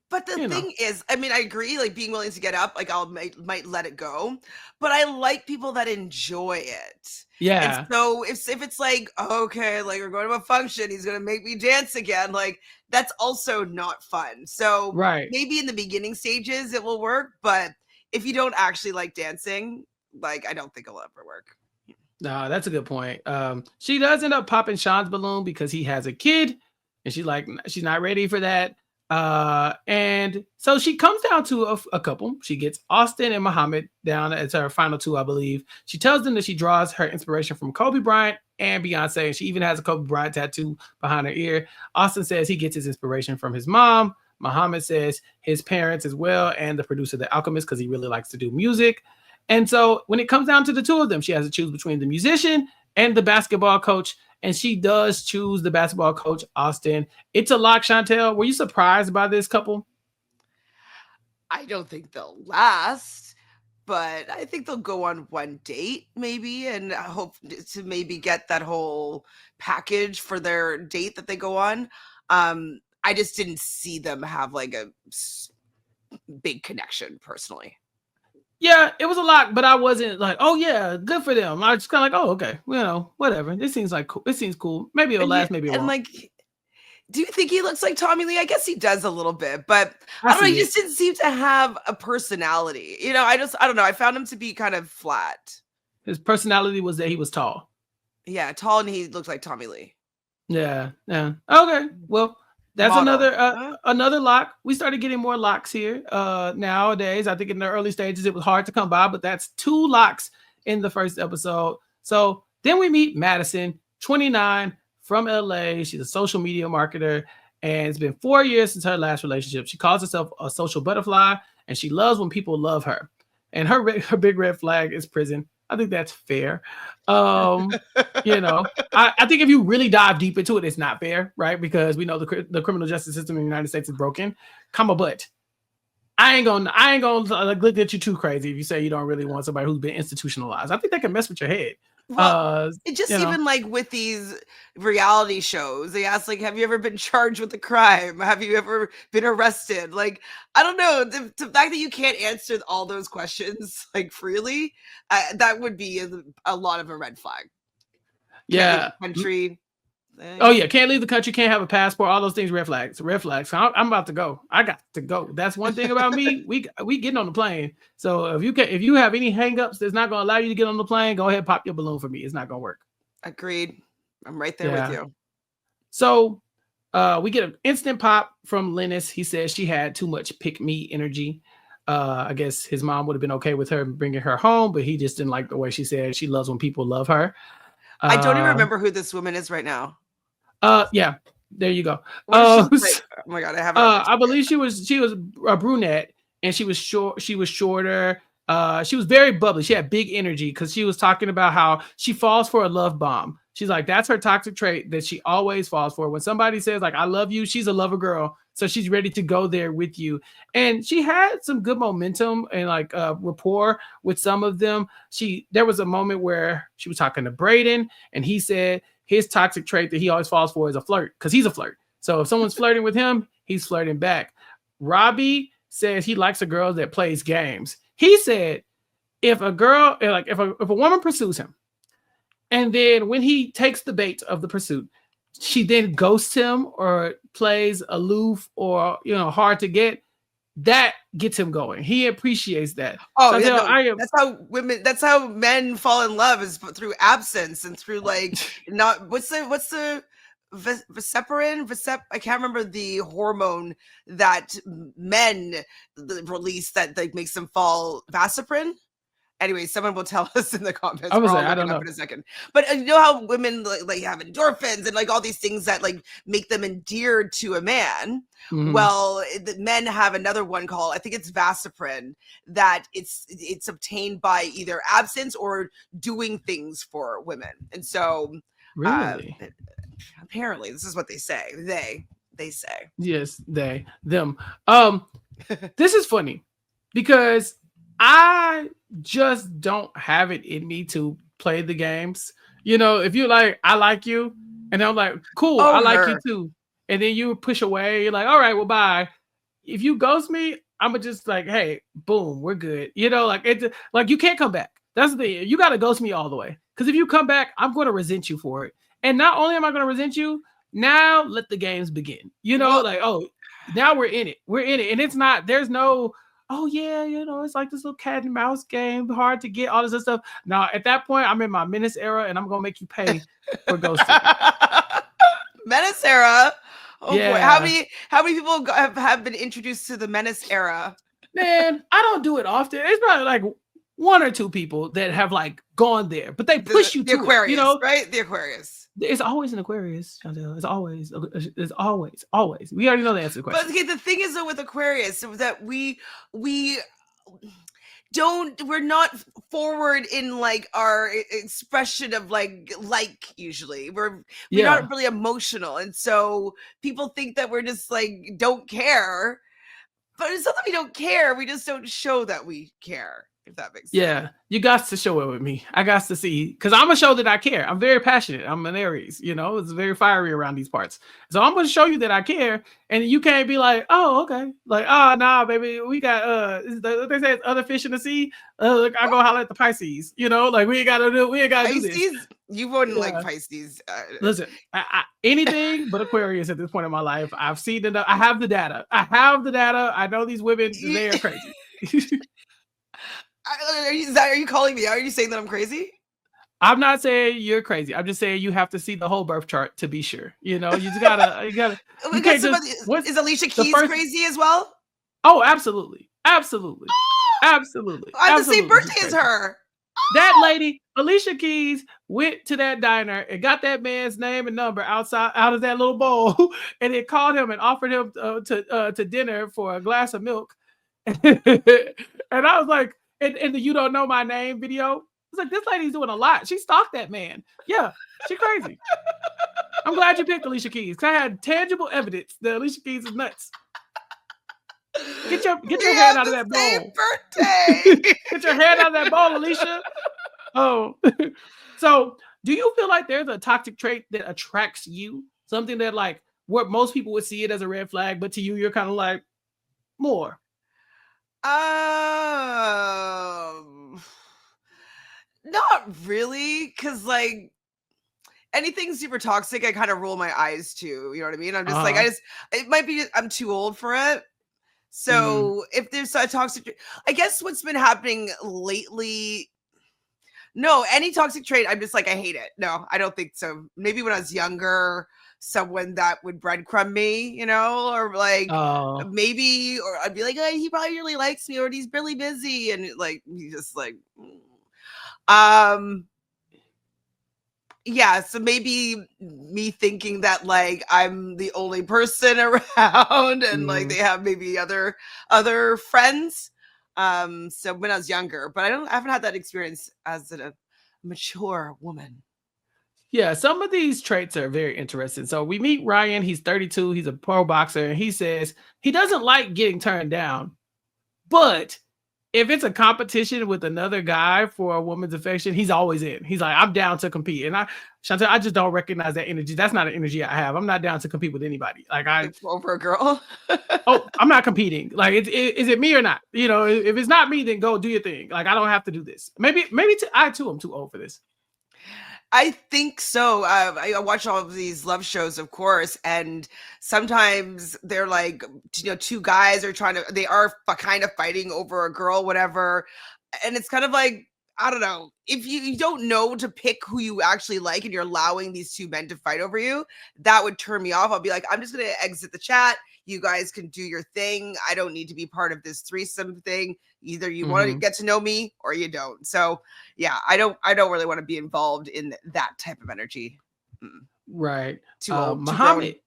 Speaker 2: But the thing is, I mean, I agree, like being willing to get up, like might let it go, but I like people that enjoy it.
Speaker 1: Yeah.
Speaker 2: And so if it's like, okay, like we're going to a function, he's going to make me dance again, like that's also not fun. So
Speaker 1: right.
Speaker 2: maybe in the beginning stages it will work, but if you don't actually like dancing, like I don't think it'll ever work.
Speaker 1: No, that's a good point. She does end up popping Sean's balloon because he has a kid, and she's like, she's not ready for that. And so she comes down to a couple. She gets Austin and Muhammad down as her final two, I believe. She tells them that she draws her inspiration from Kobe Bryant and Beyonce, and she even has a Kobe Bryant tattoo behind her ear. Austin says he gets his inspiration from his mom. Muhammad says his parents as well, and the producer, The Alchemist, because he really likes to do music. And so when it comes down to the two of them, she has to choose between the musician and the basketball coach. And she does choose the basketball coach, Austin. It's a lock, Chantele. Were you surprised by this couple?
Speaker 2: I don't think they'll last, but I think they'll go on one date maybe, and I hope to maybe get that whole package for their date that they go on. I just didn't see them have like a big connection personally.
Speaker 1: Yeah, it was a lot, but I wasn't like, oh yeah, good for them. I was just kind of like, oh, okay, whatever. This seems like cool. It seems cool. Maybe it'll last, maybe it won't.
Speaker 2: And like, do you think he looks like Tommy Lee? I guess he does a little bit, but I don't know. He just didn't seem to have a personality. I don't know. I found him to be kind of flat.
Speaker 1: His personality was that he was tall.
Speaker 2: Yeah, tall, and he looked like Tommy Lee.
Speaker 1: Yeah. Okay, well. That's another lock. We started getting more locks here nowadays. I think in the early stages, it was hard to come by, but that's 2 locks in the first episode. So then we meet Madison, 29, from LA. She's a social media marketer, and it's been 4 years since her last relationship. She calls herself a social butterfly, and she loves when people love her. And her big red flag is prison. I think that's fair. I think if you really dive deep into it, it's not fair, right? Because we know the criminal justice system in the United States is broken. But I ain't gonna look at you too crazy if you say you don't really want somebody who's been institutionalized. I think that can mess with your head.
Speaker 2: Well, it just even like with these reality shows, they ask like, have you ever been charged with a crime? Have you ever been arrested? Like, I don't know. The fact that you can't answer all those questions like freely, that would be a lot of a red flag.
Speaker 1: Yeah.
Speaker 2: Country.
Speaker 1: Oh yeah, can't leave the country, can't have a passport, all those things, red flags. So I'm about to go. I got to go. That's one thing about me. We getting on the plane. So if you have any hangups that's not gonna allow you to get on the plane, go ahead, pop your balloon for me. It's not gonna work.
Speaker 2: Agreed. I'm right there with you.
Speaker 1: So we get an instant pop from Linus. He says she had too much pick me energy. I guess his mom would have been okay with her bringing her home, but he just didn't like the way she said she loves when people love her.
Speaker 2: I don't even remember who this woman is right now.
Speaker 1: Yeah, there you go.
Speaker 2: Oh my god, I have.
Speaker 1: I believe she was a brunette, and she was short. She was shorter. She was very bubbly. She had big energy because she was talking about how she falls for a love bomb. She's like, that's her toxic trait that she always falls for. When somebody says like, I love you, she's a lover girl. So she's ready to go there with you. And she had some good momentum and like rapport with some of them. There was a moment where she was talking to Brayden, and he said his toxic trait that he always falls for is a flirt, because he's a flirt. So if someone's flirting with him, he's flirting back. Robbie says he likes a girl that plays games. He said if a girl, like if a woman pursues him, and then when he takes the bait of the pursuit, she then ghosts him or plays aloof or hard to get, that gets him going. He appreciates that.
Speaker 2: Oh, so that's how men fall in love, is through absence and through like not what's the Vexaprin? I can't remember the hormone that men release that like makes them fall. Vexaprin. Anyway, someone will tell us in the comments.
Speaker 1: I don't know
Speaker 2: in a second. But you know how women like have endorphins and like all these things that like make them endeared to a man. Mm-hmm. Well, the men have another one called, I think it's Vexaprin, that it's obtained by either absence or doing things for women. And so
Speaker 1: really,
Speaker 2: apparently this is what they say. They say.
Speaker 1: Yes, them. This is funny because I just don't have it in me to play the games. If you like, I like you, and I'm like, cool, I like you too. And then you push away, you're like, all right, well, bye. If you ghost me, I'm just like, hey, boom, we're good. Like you can't come back. That's the thing. You got to ghost me all the way. Because if you come back, I'm going to resent you for it. And not only am I going to resent you, now let the games begin. Now we're in it. We're in it. And it's not, there's no oh yeah, it's like this little cat and mouse game, hard to get all this other stuff. Now at that point, I'm in my menace era, and I'm gonna make you pay for ghosting.
Speaker 2: Menace era. Oh boy, how
Speaker 1: Yeah.
Speaker 2: many people have been introduced to the menace era?
Speaker 1: Man, I don't do it often. It's probably like one or two people that have like gone there, but they push you
Speaker 2: The
Speaker 1: to
Speaker 2: Aquarius,
Speaker 1: it,
Speaker 2: right? The Aquarius.
Speaker 1: It's always an Aquarius, Chantele. It's always. We already know the answer to the question.
Speaker 2: But okay, the thing is though with Aquarius that we we're not forward in like our expression of like usually we're not really emotional, and so people think that we're just like don't care, but it's not that we don't care, we just don't show that we care, if that makes sense.
Speaker 1: Yeah, you got to show it with me. I got to see, because I'm gonna show that I care. I'm very passionate. I'm an Aries, it's very fiery around these parts. So I'm gonna show you that I care, and you can't be like, oh, okay, like, oh, nah, baby, we got they say it's other fish in the sea. Look, I go holler at the Pisces. Like we ain't gotta do this.
Speaker 2: You wouldn't like Pisces.
Speaker 1: Listen, I anything but Aquarius at this point in my life. I've seen it. I have the data. I know these women. They are crazy.
Speaker 2: Are you calling me out? Are you saying that I'm crazy?
Speaker 1: I'm not saying you're crazy. I'm just saying you have to see the whole birth chart to be sure. You just gotta.
Speaker 2: Is Alicia Keys crazy as well?
Speaker 1: Oh, absolutely. Absolutely. Absolutely.
Speaker 2: I have the same birthday as her.
Speaker 1: That lady, Alicia Keys, went to that diner and got that man's name and number out of that little bowl, and it called him and offered him to dinner for a glass of milk. And I was like, in the "You Don't Know My Name" video, it's like, this lady's doing a lot. She stalked that man. Yeah, she crazy. I'm glad you picked Alicia Keys, because I had tangible evidence that Alicia Keys is nuts. Get your hand out of that bowl.
Speaker 2: Birthday.
Speaker 1: Get your hand out of that bowl, Alicia. Oh, so do you feel like there's a toxic trait that attracts you? Something that like what most people would see it as a red flag, but to you, you're kind of like more.
Speaker 2: Not really, because like anything super toxic, I kind of roll my eyes to. You know what I mean? I'm just like, it might be I'm too old for it. So if there's a toxic, I guess what's been happening lately, no, any toxic trait, I'm just like, I hate it. No, I don't think so. Maybe when I was younger, someone that would breadcrumb me, or like maybe, or I'd be like, oh, he probably really likes me, or he's really busy. And like, he just like, yeah, so maybe me thinking that like I'm the only person around, and like they have maybe other friends. So when I was younger, but I haven't had that experience as a mature woman.
Speaker 1: Yeah, some of these traits are very interesting. So we meet Ryan. He's 32. He's a pro boxer, and he says he doesn't like getting turned down, but if it's a competition with another guy for a woman's affection, he's always in. He's like, I'm down to compete. And Chantele, I just don't recognize that energy. That's not an energy I have. I'm not down to compete with anybody. Like
Speaker 2: over a girl.
Speaker 1: Oh, I'm not competing. Like, is it me or not? If it's not me, then go do your thing. Like, I don't have to do this. Maybe I too am too old for this.
Speaker 2: I think so. I watch all of these love shows, of course, and sometimes they're like, two guys are they are kind of fighting over a girl, whatever. And it's kind of like, I don't know, if you don't know to pick who you actually like and you're allowing these two men to fight over you, that would turn me off. I'll be like, I'm just going to exit the chat. You guys can do your thing. I don't need to be part of this threesome thing. Either you want to get to know me or you don't. So yeah, I don't really want to be involved in that type of energy.
Speaker 1: Right.
Speaker 2: Too old.
Speaker 1: Muhammad.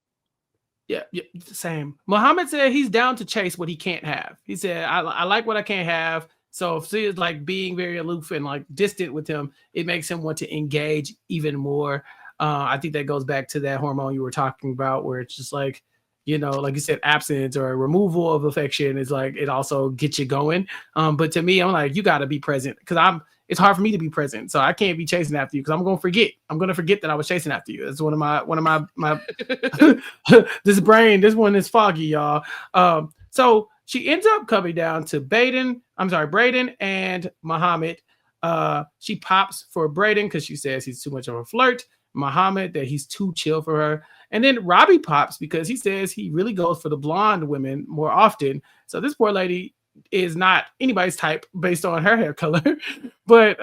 Speaker 1: Yeah, same. Muhammad said he's down to chase what he can't have. He said, I like what I can't have. So if she is like being very aloof and like distant with him, it makes him want to engage even more. I think that goes back to that hormone you were talking about, where it's just like, like you said, absence or removal of affection is like, it also gets you going. But to me, I'm like, you got to be present, because it's hard for me to be present. So I can't be chasing after you, because I'm going to forget. I'm going to forget that I was chasing after you. That's one of my this one is foggy, y'all. So she ends up coming down to Braden and Muhammad. She pops for Braden because she says he's too much of a flirt. Muhammad, that he's too chill for her. And then Robbie pops because he says he really goes for the blonde women more often. So this poor lady is not anybody's type based on her hair color. But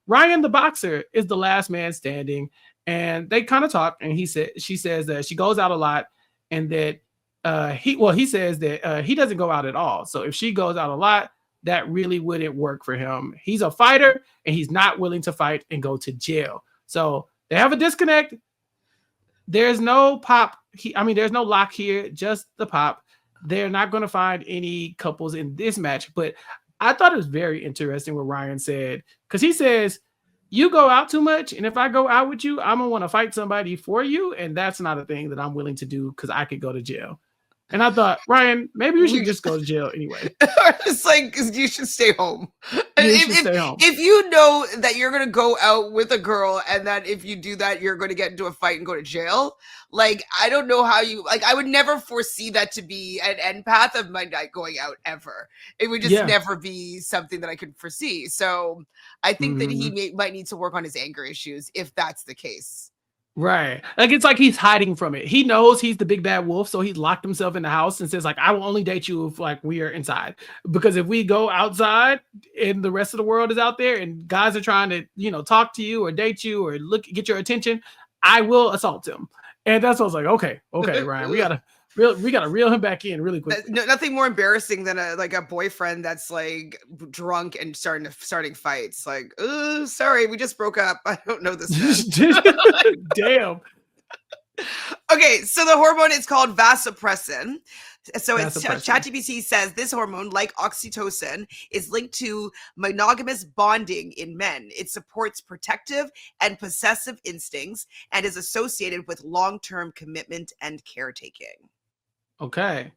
Speaker 1: Ryan the boxer is the last man standing, and they kind of talk, and she says that she goes out a lot, and that he says that he doesn't go out at all. So if she goes out a lot, that really wouldn't work for him. He's a fighter, and he's not willing to fight and go to jail. So they have a disconnect. There's no pop. There's no lock here, just the pop. They're not going to find any couples in this match. But I thought it was very interesting what Ryan said, because he says, you go out too much, and if I go out with you, I'm going to want to fight somebody for you, and that's not a thing that I'm willing to do because I could go to jail. And I thought, Ryan, maybe you should just go to jail anyway.
Speaker 2: It's like, you should stay home.
Speaker 1: Stay home.
Speaker 2: If you know that you're going to go out with a girl and that if you do that, you're going to get into a fight and go to jail. Like, I don't know how you, like, I would never foresee that to be an end path of my night going out ever. It would just never be something that I could foresee. So I think that he might need to work on his anger issues if that's the case.
Speaker 1: Right. Like, it's like he's hiding from it. He knows he's the big bad wolf, so he's locked himself in the house and says, like, I will only date you if, like, we are inside. Because if we go outside and the rest of the world is out there and guys are trying to, talk to you or date you or get your attention, I will assault him. And that's what I was like, okay, Ryan, we gotta reel him back in really quick.
Speaker 2: Nothing more embarrassing than a boyfriend that's like drunk and starting fights. Like, oh, sorry, we just broke up. I don't know this.
Speaker 1: Damn.
Speaker 2: Okay, so the hormone is called vasopressin. So ChatGPT says this hormone, like oxytocin, is linked to monogamous bonding in men. It supports protective and possessive instincts and is associated with long-term commitment and caretaking.
Speaker 1: Okay.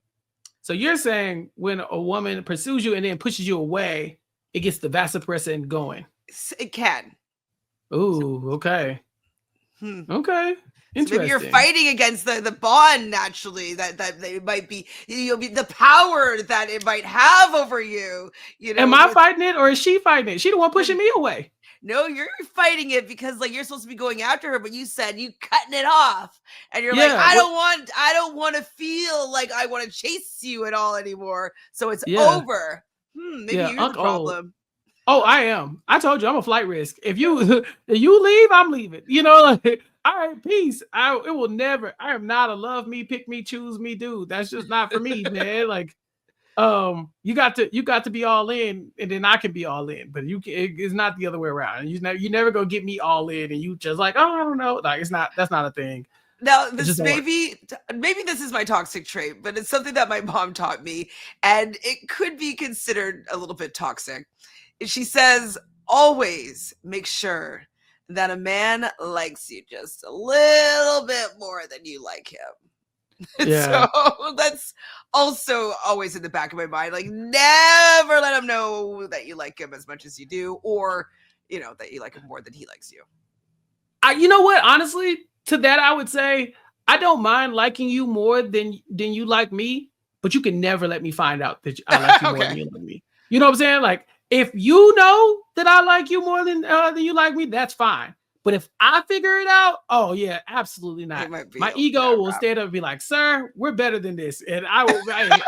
Speaker 1: So you're saying when a woman pursues you and then pushes you away, it gets the vasopressin going?
Speaker 2: It can.
Speaker 1: Ooh, okay. Okay.
Speaker 2: So maybe you're fighting against the bond naturally that they might be, the power that it might have over you.
Speaker 1: Am I fighting it or is she fighting it? She the one pushing me away.
Speaker 2: No, you're fighting it because like you're supposed to be going after her, but you said you cutting it off, and you're like, I don't want to feel like I want to chase you at all anymore. So it's over. Maybe you're the problem.
Speaker 1: Oh, I am. I told you I'm a flight risk. If you leave, I'm leaving. Like, all right, peace. I am not a love me, pick me, choose me dude. That's just not for me, man. Like, you got to be all in, and then I can be all in. But it's not the other way around. You never go get me all in, and you just like, oh, I don't know. Like, that's not a thing.
Speaker 2: Now, maybe this is my toxic trait, but it's something that my mom taught me, and it could be considered a little bit toxic. She says, always make sure that a man likes you just a little bit more than you like him. Yeah. So that's also always in the back of my mind. Like, never let him know that you like him as much as you do, or, that you like him more than he likes you.
Speaker 1: You know what? Honestly, to that, I would say, I don't mind liking you more than you like me, but you can never let me find out that I like you more than you like me. You know what I'm saying? Like, if you know that I like you more than you like me, that's fine. But if I figure it out, oh yeah, absolutely not. My ego will stand up and be like, "Sir, we're better than this," and I will.
Speaker 2: I'm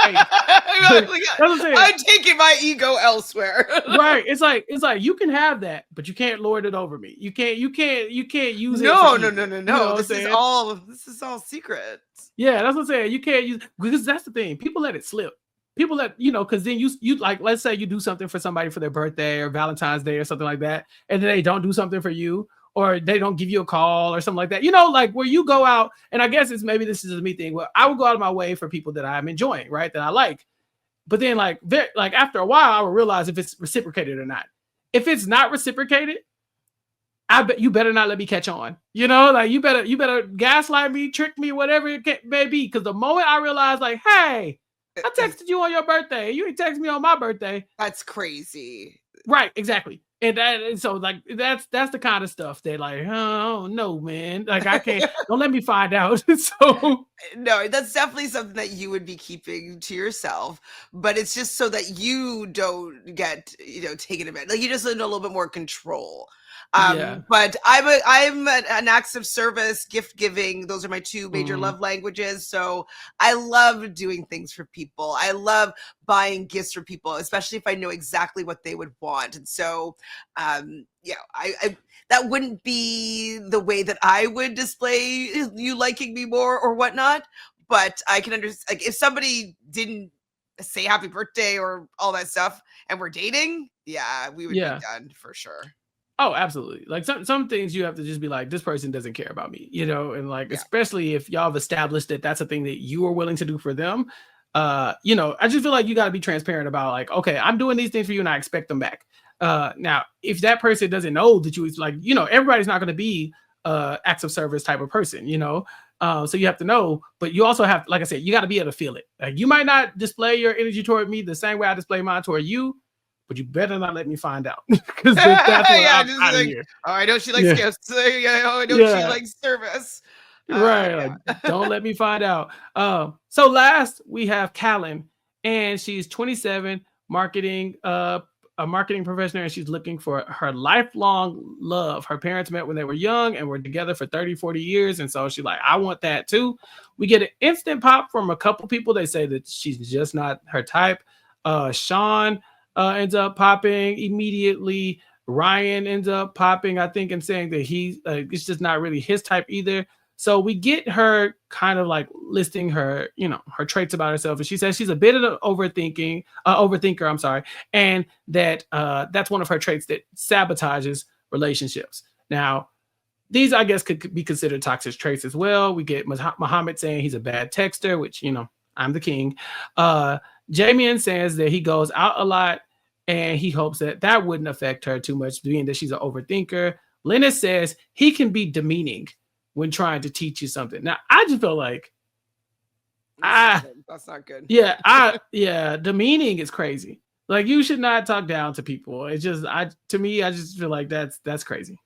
Speaker 2: taking my ego elsewhere.
Speaker 1: Right? It's like you can have that, but you can't lord it over me. You can't use it.
Speaker 2: No. This is all secret.
Speaker 1: Yeah, that's what I'm saying. You can't use, because that's the thing. People let it slip. People that, because then you like, let's say you do something for somebody for their birthday or Valentine's Day or something like that, and then they don't do something for you, or they don't give you a call or something like that. Like where you go out, and I guess this is a me thing. Well, I would go out of my way for people that I'm enjoying, right? That I like. But then like after a while, I will realize if it's reciprocated or not. If it's not reciprocated, I bet you better not let me catch on. Like you better gaslight me, trick me, whatever it may be. Because the moment I realize, like, hey, I texted you on your birthday. You ain't text me on my birthday.
Speaker 2: That's crazy.
Speaker 1: Right, exactly. And so like that's the kind of stuff that like, oh no, man. Like I can't, don't let me find out. So
Speaker 2: no, that's definitely something that you would be keeping to yourself, but it's just so that you don't get, taken advantage. Like you just need a little bit more control. But I'm an acts of service, gift giving. Those are my two major love languages. So I love doing things for people. I love buying gifts for people, especially if I know exactly what they would want. And so, yeah, I that wouldn't be the way that I would display you liking me more or whatnot. But I can understand, like, if somebody didn't say happy birthday or all that stuff and we're dating, yeah, we would be done for sure.
Speaker 1: Oh, absolutely. Like some things you have to just be like, this person doesn't care about me, you know, and like, especially if y'all have established that that's a thing that you are willing to do for them. You know, I just feel like you got to be transparent about like, okay, I'm doing these things for you and I expect them back. Now, if that person doesn't know that you, like, you know, everybody's not going to be acts of service type of person, you know. So you have to know, but you also have, like I said, you got to be able to feel it. Like, you might not display your energy toward me the same way I display mine toward you, but you better not let me find out, because that's what I'm out of here.
Speaker 2: Oh, I know she likes gifts. I know she likes service.
Speaker 1: Right. Like, don't let me find out. So last we have Callan, and she's 27, a marketing professional, and she's looking for her lifelong love. Her parents met when they were young and were together for 30, 40 years. And so she's like, I want that too. We get an instant pop from a couple people. They say that she's just not her type. Sean ends up popping immediately. Ryan ends up popping, I think, and saying that it's just not really his type either. So we get her kind of like listing her, you know, her traits about herself. And she says she's a bit of an overthinker, I'm sorry. And that that's one of her traits that sabotages relationships. Now, these, I guess, could be considered toxic traits as well. We get Muhammad saying he's a bad texter, which, you know, I'm the king. Jamian says that he goes out a lot and he hopes that wouldn't affect her too much, being that she's an overthinker. Linus says he can be demeaning when trying to teach you something. Now, I just feel like
Speaker 2: that's not good.
Speaker 1: Demeaning is crazy. Like, you should not talk down to people. It's just, to me, I just feel like that's crazy.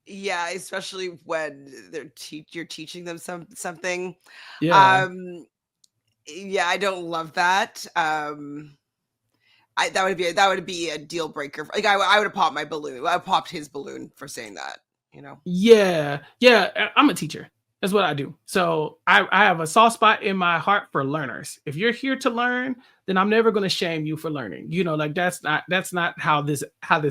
Speaker 2: Yeah, especially when you're teaching them something.
Speaker 1: Yeah.
Speaker 2: Yeah, I don't love that. That would be a deal breaker. Like, I would have popped my balloon. I popped his balloon for saying that, you know?
Speaker 1: Yeah. I'm a teacher. That's what I do. So I have a soft spot in my heart for learners. If you're here to learn, then I'm never going to shame you for learning. You know, like, that's not how this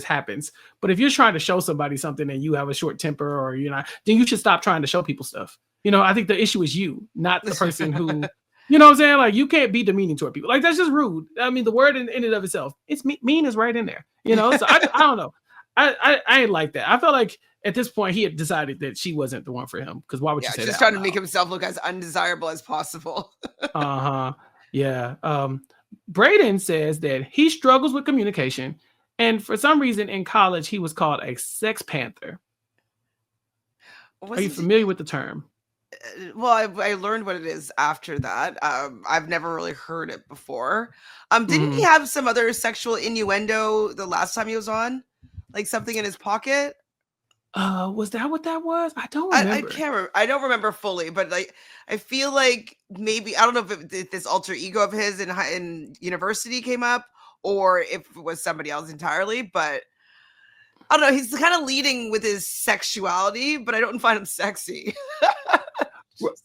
Speaker 1: happens. But if you're trying to show somebody something and you have a short temper, or you're not, then you should stop trying to show people stuff. You know, I think the issue is you, not the person who, you know what I'm saying? Like, you can't be demeaning toward people. Like, that's just rude. I mean, the word in and of itself, it's mean is right in there. You know, so I don't know. I ain't like that. I felt like at this point he had decided that she wasn't the one for him. Because why would you say that?
Speaker 2: Just trying to make himself look as undesirable as possible.
Speaker 1: Yeah. Braden says that he struggles with communication, and for some reason in college he was called a sex panther. Are you familiar with the term?
Speaker 2: Well, I learned what it is after that. I've never really heard it before. Didn't he have some other sexual innuendo the last time he was on? Like something in his pocket?
Speaker 1: Was that what that was? I don't remember.
Speaker 2: I can't remember. I don't remember fully, but like, I feel like maybe, I don't know if this alter ego of his in university came up, or if it was somebody else entirely, but I don't know. He's kind of leading with his sexuality, but I don't find him sexy.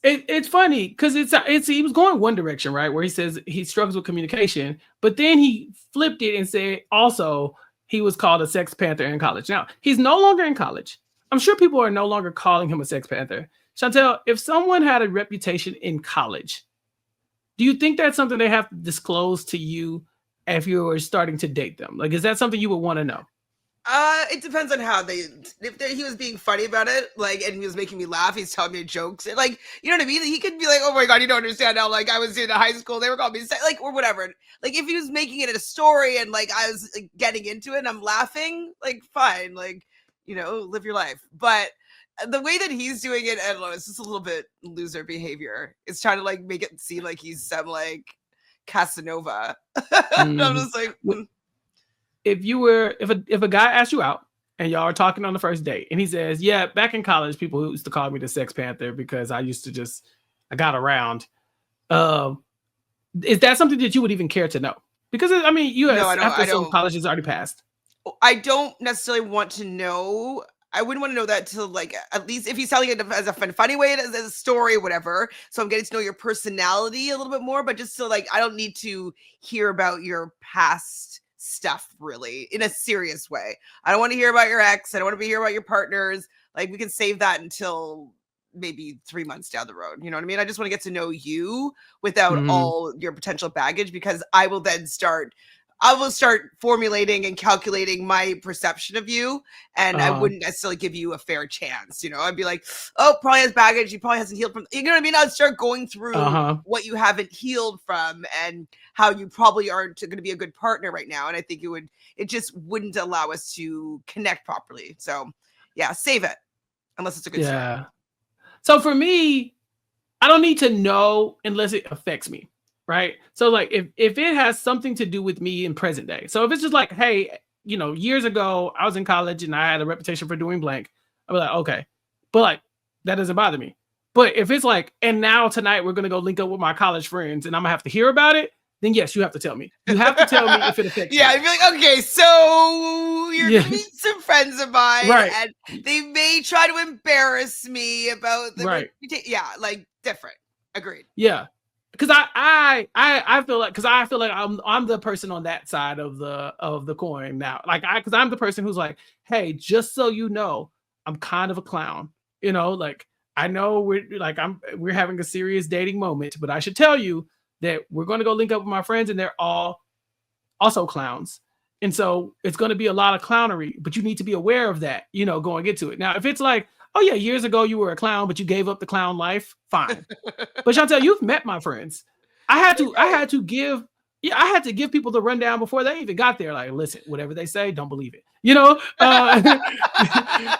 Speaker 1: It's funny because he was going one direction, right? Where he says he struggles with communication, but then he flipped it and said also he was called a sex panther in college. Now, he's no longer in college. I'm sure people are no longer calling him a sex panther. Chantele, if someone had a reputation in college, do you think that's something they have to disclose to you if you were starting to date them? Like, is that something you would want to know?
Speaker 2: It depends on how if he was being funny about it, like, and he was making me laugh, he's telling me jokes, and, like, you know what I mean? He could be like, oh my God, you don't understand how, like, I was in high school, they were calling me, like, or whatever. Like, if he was making it a story and, like, I was, like, getting into it and I'm laughing, like, fine, like, you know, live your life. But the way that he's doing it, I don't know, it's just a little bit loser behavior. It's trying to, like, make it seem like he's some, like, Casanova. I'm just like,
Speaker 1: if a guy asked you out and y'all are talking on the first date and he says, yeah, back in college, people used to call me the sex panther because I got around. Is that something that you would even care to know? Because, I mean, after some college is already passed.
Speaker 2: I don't necessarily want to know. I wouldn't want to know that till like at least if he's telling it as a funny way, as a story, whatever. So I'm getting to know your personality a little bit more, but just so like I don't need to hear about your past stuff really in a serious way. I don't want to hear about your ex. I don't want to hear about your partners. Like we can save that until maybe 3 months down the road. You know what I mean? I just want to get to know you without all your potential baggage, because I will start formulating and calculating my perception of you, and I wouldn't necessarily give you a fair chance. You know, I'd be like, oh, probably has baggage. He probably hasn't healed from, you know what I mean? I'd start going through what you haven't healed from and how you probably aren't going to be a good partner right now. And I think it just wouldn't allow us to connect properly. So yeah, save it unless it's a good story.
Speaker 1: So for me, I don't need to know unless it affects me. Right. So like if it has something to do with me in present day. So if it's just like, hey, you know, years ago I was in college and I had a reputation for doing blank, I'll be like, okay. But like that doesn't bother me. But if it's like, and now tonight we're gonna go link up with my college friends and I'm gonna have to hear about it, then yes, you have to tell me. You have to tell me if it affects
Speaker 2: me.
Speaker 1: I'd
Speaker 2: be like, okay, so you're meeting some friends of mine, and they may try to embarrass me about the like different. Agreed.
Speaker 1: Yeah. Because I feel like I'm the person on that side of the coin now. Like because I'm the person who's like, hey, just so you know, I'm kind of a clown. You know, like I know we're having a serious dating moment, but I should tell you that we're going to go link up with my friends, and they're all also clowns, and so it's going to be a lot of clownery. But you need to be aware of that. You know, going into it. Now, if it's like, oh yeah, years ago you were a clown, but you gave up the clown life. Fine. But Chantele, you've met my friends. I had to give people the rundown before they even got there. Like, listen, whatever they say, don't believe it. You know,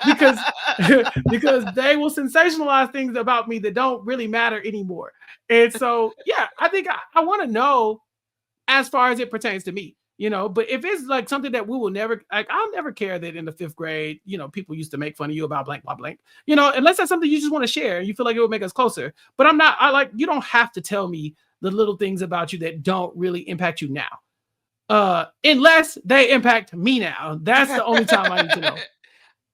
Speaker 1: because they will sensationalize things about me that don't really matter anymore. And so, yeah, I think I want to know as far as it pertains to me. You know, but if it's like something that we will never, like, I'll never care that in the 5th grade, you know, people used to make fun of you about blank, blah, blank, you know, unless that's something you just want to share and you feel like it would make us closer. But you don't have to tell me the little things about you that don't really impact you now. Unless they impact me now. That's the only time I need to know.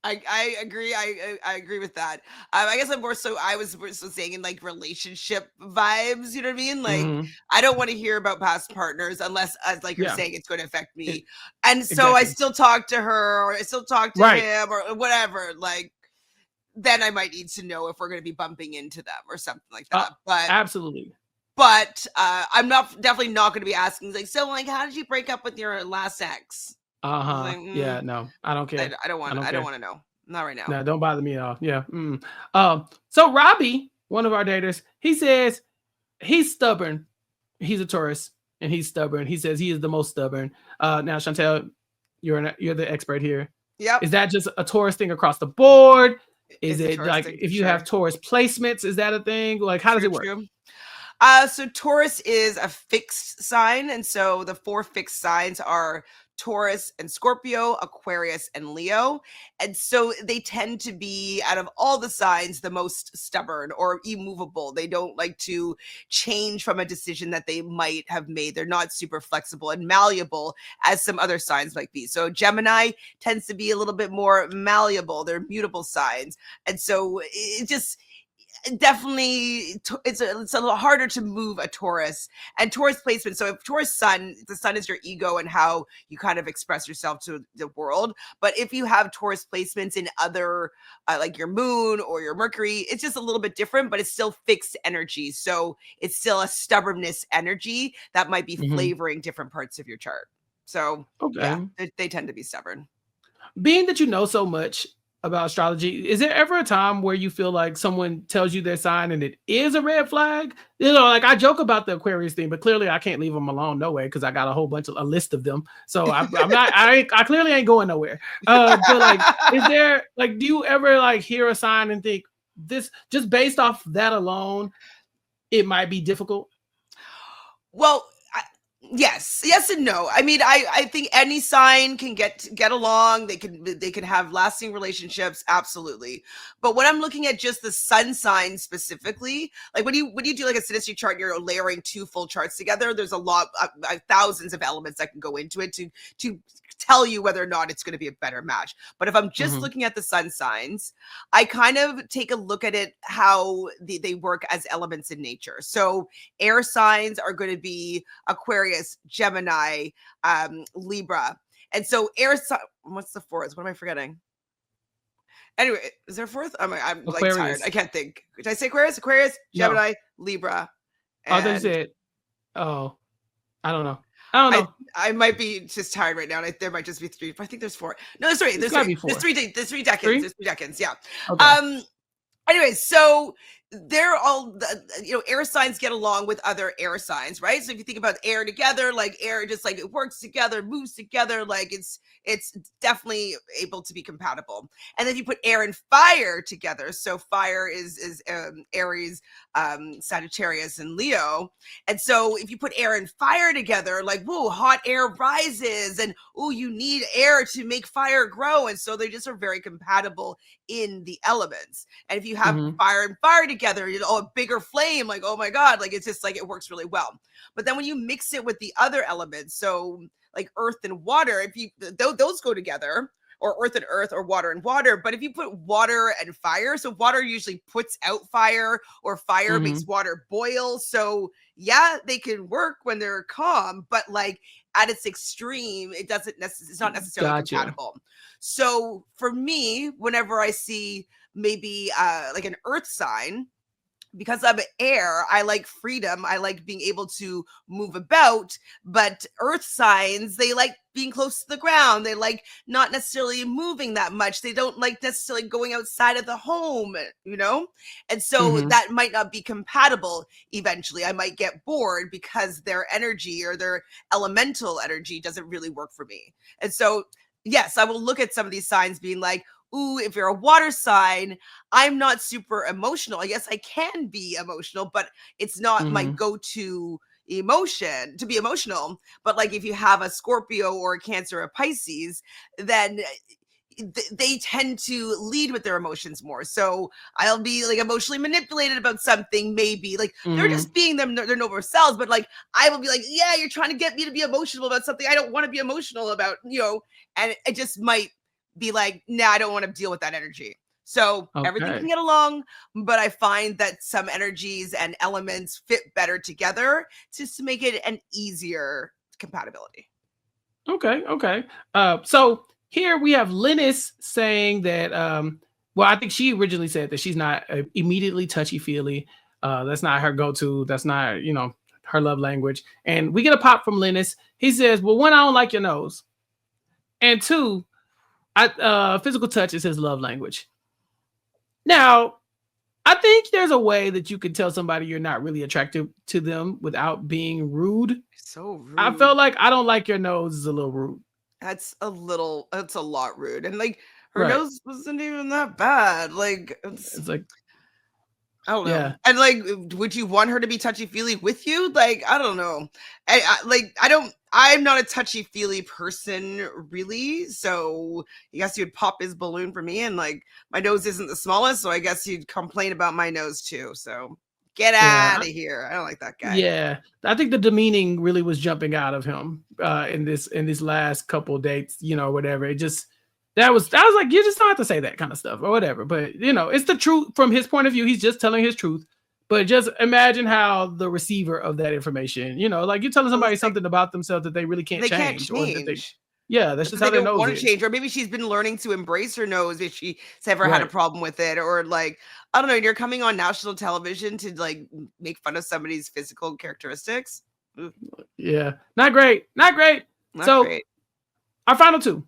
Speaker 2: I agree. I agree with that. I guess I was more so saying in like relationship vibes, you know what I mean? Like I don't want to hear about past partners unless, as like you're saying, it's going to affect me. And so I still talk to her, or I still talk to him, or whatever. Like then I might need to know if we're going to be bumping into them or something like that. But
Speaker 1: absolutely.
Speaker 2: But I'm definitely not going to be asking like, so like, how did you break up with your last ex? Like,
Speaker 1: yeah, no, I don't care.
Speaker 2: I don't want to know. Not right now.
Speaker 1: No, don't bother me at all. Yeah. So Robbie, one of our daters, he says he's stubborn. He's a Taurus and he's stubborn. He says he is the most stubborn. Now, Chantele, you're the expert here.
Speaker 2: Yep.
Speaker 1: Is that just a Taurus thing across the board? Is it like if you have Taurus placements, is that a thing? Like, how does it work?
Speaker 2: So Taurus is a fixed sign. And so the 4 fixed signs are Taurus and Scorpio, Aquarius and Leo. And so they tend to be, out of all the signs, the most stubborn or immovable. They don't like to change from a decision that they might have made. They're not super flexible and malleable as some other signs might be. So Gemini tends to be a little bit more malleable. They're mutable signs. And so it just... definitely it's a little harder to move a Taurus and Taurus placement. So if Taurus sun, the sun is your ego and how you kind of express yourself to the world. But if you have Taurus placements in other like your moon or your Mercury, it's just a little bit different, but it's still fixed energy. So it's still a stubbornness energy that might be flavoring different parts of your chart. So yeah, they tend to be stubborn.
Speaker 1: Being that you know so much about astrology, is there ever a time where you feel like someone tells you their sign and it is a red flag? You know, like I joke about the Aquarius thing, but clearly I can't leave them alone no way because I got a list of them. So I'm not. I clearly ain't going nowhere. But like, is there like, do you ever like hear a sign and think this just based off that alone, it might be difficult?
Speaker 2: Well, Yes and no. I mean, I think any sign can get along. They can have lasting relationships, absolutely. But when I'm looking at just the sun sign specifically, like when you do like a synastry chart, and you're layering two full charts together. There's a lot, thousands of elements that can go into it to tell you whether or not it's going to be a better match. But if I'm just looking at the sun signs, I kind of take a look at it how they work as elements in nature. So air signs are going to be Aquarius, Gemini, Libra. And so what's the fourth? What am I forgetting? Anyway, is there a fourth? I'm like tired. I can't think. Did I say Aquarius? Gemini, no. Libra.
Speaker 1: And they said, I don't know.
Speaker 2: I might be just tired right now. There might just be three. I think there's four. No, there's three. There's three. There's three decans. There's 3 decans. Yeah. Okay. Anyway, so they're all, air signs get along with other air signs, right? So if you think about air together, like air just like it works together, moves together, like it's definitely able to be compatible. And then you put air and fire together. So fire is Aries, Sagittarius, and Leo. And so if you put air and fire together, like, whoa, hot air rises, and you need air to make fire grow. And so they just are very compatible in the elements. And if you have fire and fire together, a bigger flame, like, oh my God, like it's just like it works really well. But then when you mix it with the other elements, so like earth and water, if you those go together, or earth and earth, or water and water. But if you put water and fire, so water usually puts out fire, or fire makes water boil. So yeah, they can work when they're calm, but like at its extreme, it's not necessarily compatible. So for me, whenever I see maybe like an earth sign, because I'm air, I like freedom. I like being able to move about. But earth signs, they like being close to the ground. They like not necessarily moving that much. They don't like necessarily going outside of the home, And so that might not be compatible eventually. I might get bored because their energy or their elemental energy doesn't really work for me. And so, yes, I will look at some of these signs being like, ooh, if you're a water sign, I'm not super emotional. I guess I can be emotional, but it's not my go-to emotion to be emotional. But like if you have a Scorpio or a Cancer or a Pisces, then they tend to lead with their emotions more. So I'll be like emotionally manipulated about something, maybe like they're just being they're noble selves, but like I will be like, yeah, you're trying to get me to be emotional about something I don't want to be emotional about, and it just might be like, nah, I don't want to deal with that energy. So everything can get along, but I find that some energies and elements fit better together just to make it an easier compatibility.
Speaker 1: Okay. So here we have Linus saying that, I think she originally said that she's not immediately touchy-feely. That's not her go-to. That's not, her love language. And we get a pop from Linus. He says, well, one, I don't like your nose. And two, physical touch is his love language. Now, I think there's a way that you can tell somebody you're not really attracted to them without being rude.
Speaker 2: So rude.
Speaker 1: I felt like I don't like your nose is a little rude.
Speaker 2: That's a lot rude. And like her nose wasn't even that bad. Like it's
Speaker 1: like,
Speaker 2: I don't know. Yeah. And like, would you want her to be touchy-feely with you? Like, I don't know. I'm not a touchy-feely person, really. So I guess you'd pop his balloon for me. And like, my nose isn't the smallest. So I guess you'd complain about my nose too. So get out of here. I don't like that guy.
Speaker 1: Yeah. I think the demeaning really was jumping out of him in this last couple of dates, whatever. It just, I was like, you just don't have to say that kind of stuff or whatever. But, it's the truth from his point of view. He's just telling his truth. But just imagine how the receiver of that information, like you're telling somebody something about themselves that they really can't change. Or that's just how they
Speaker 2: want to change. Or maybe she's been learning to embrace her nose if she's ever had a problem with it. Or like, I don't know, you're coming on national television to like make fun of somebody's physical characteristics. Ooh.
Speaker 1: Yeah, not great. Not great. Our final two.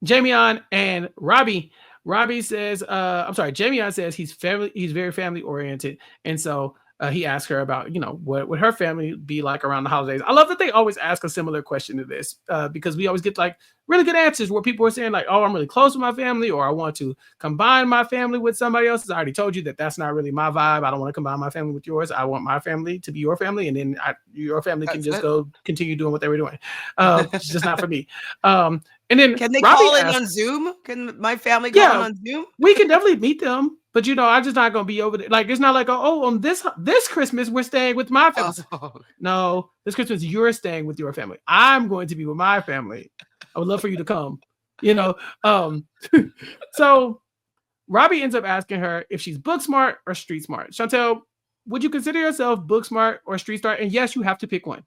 Speaker 1: Jamion and Robbie. Robbie says, Jamion says he's very family oriented. And so he asked her about, what would her family be like around the holidays. I love that they always ask a similar question to this because we always get like really good answers where people are saying like, oh, I'm really close with my family, or I want to combine my family with somebody else's. I already told you that that's not really my vibe. I don't want to combine my family with yours. I want my family to be your family, and then your family can just go continue doing what they were doing. It's just not for me. And then
Speaker 2: can they
Speaker 1: Robbie
Speaker 2: call in on Zoom? Can my family call in on Zoom?
Speaker 1: We can definitely meet them. But I'm just not gonna be over there. Like, it's not like, oh, on this Christmas we're staying with my family. Oh. No, this Christmas you're staying with your family. I'm going to be with my family. I would love for you to come. So Robbie ends up asking her if she's book smart or street smart. Chantele, would you consider yourself book smart or street smart? And yes, you have to pick one.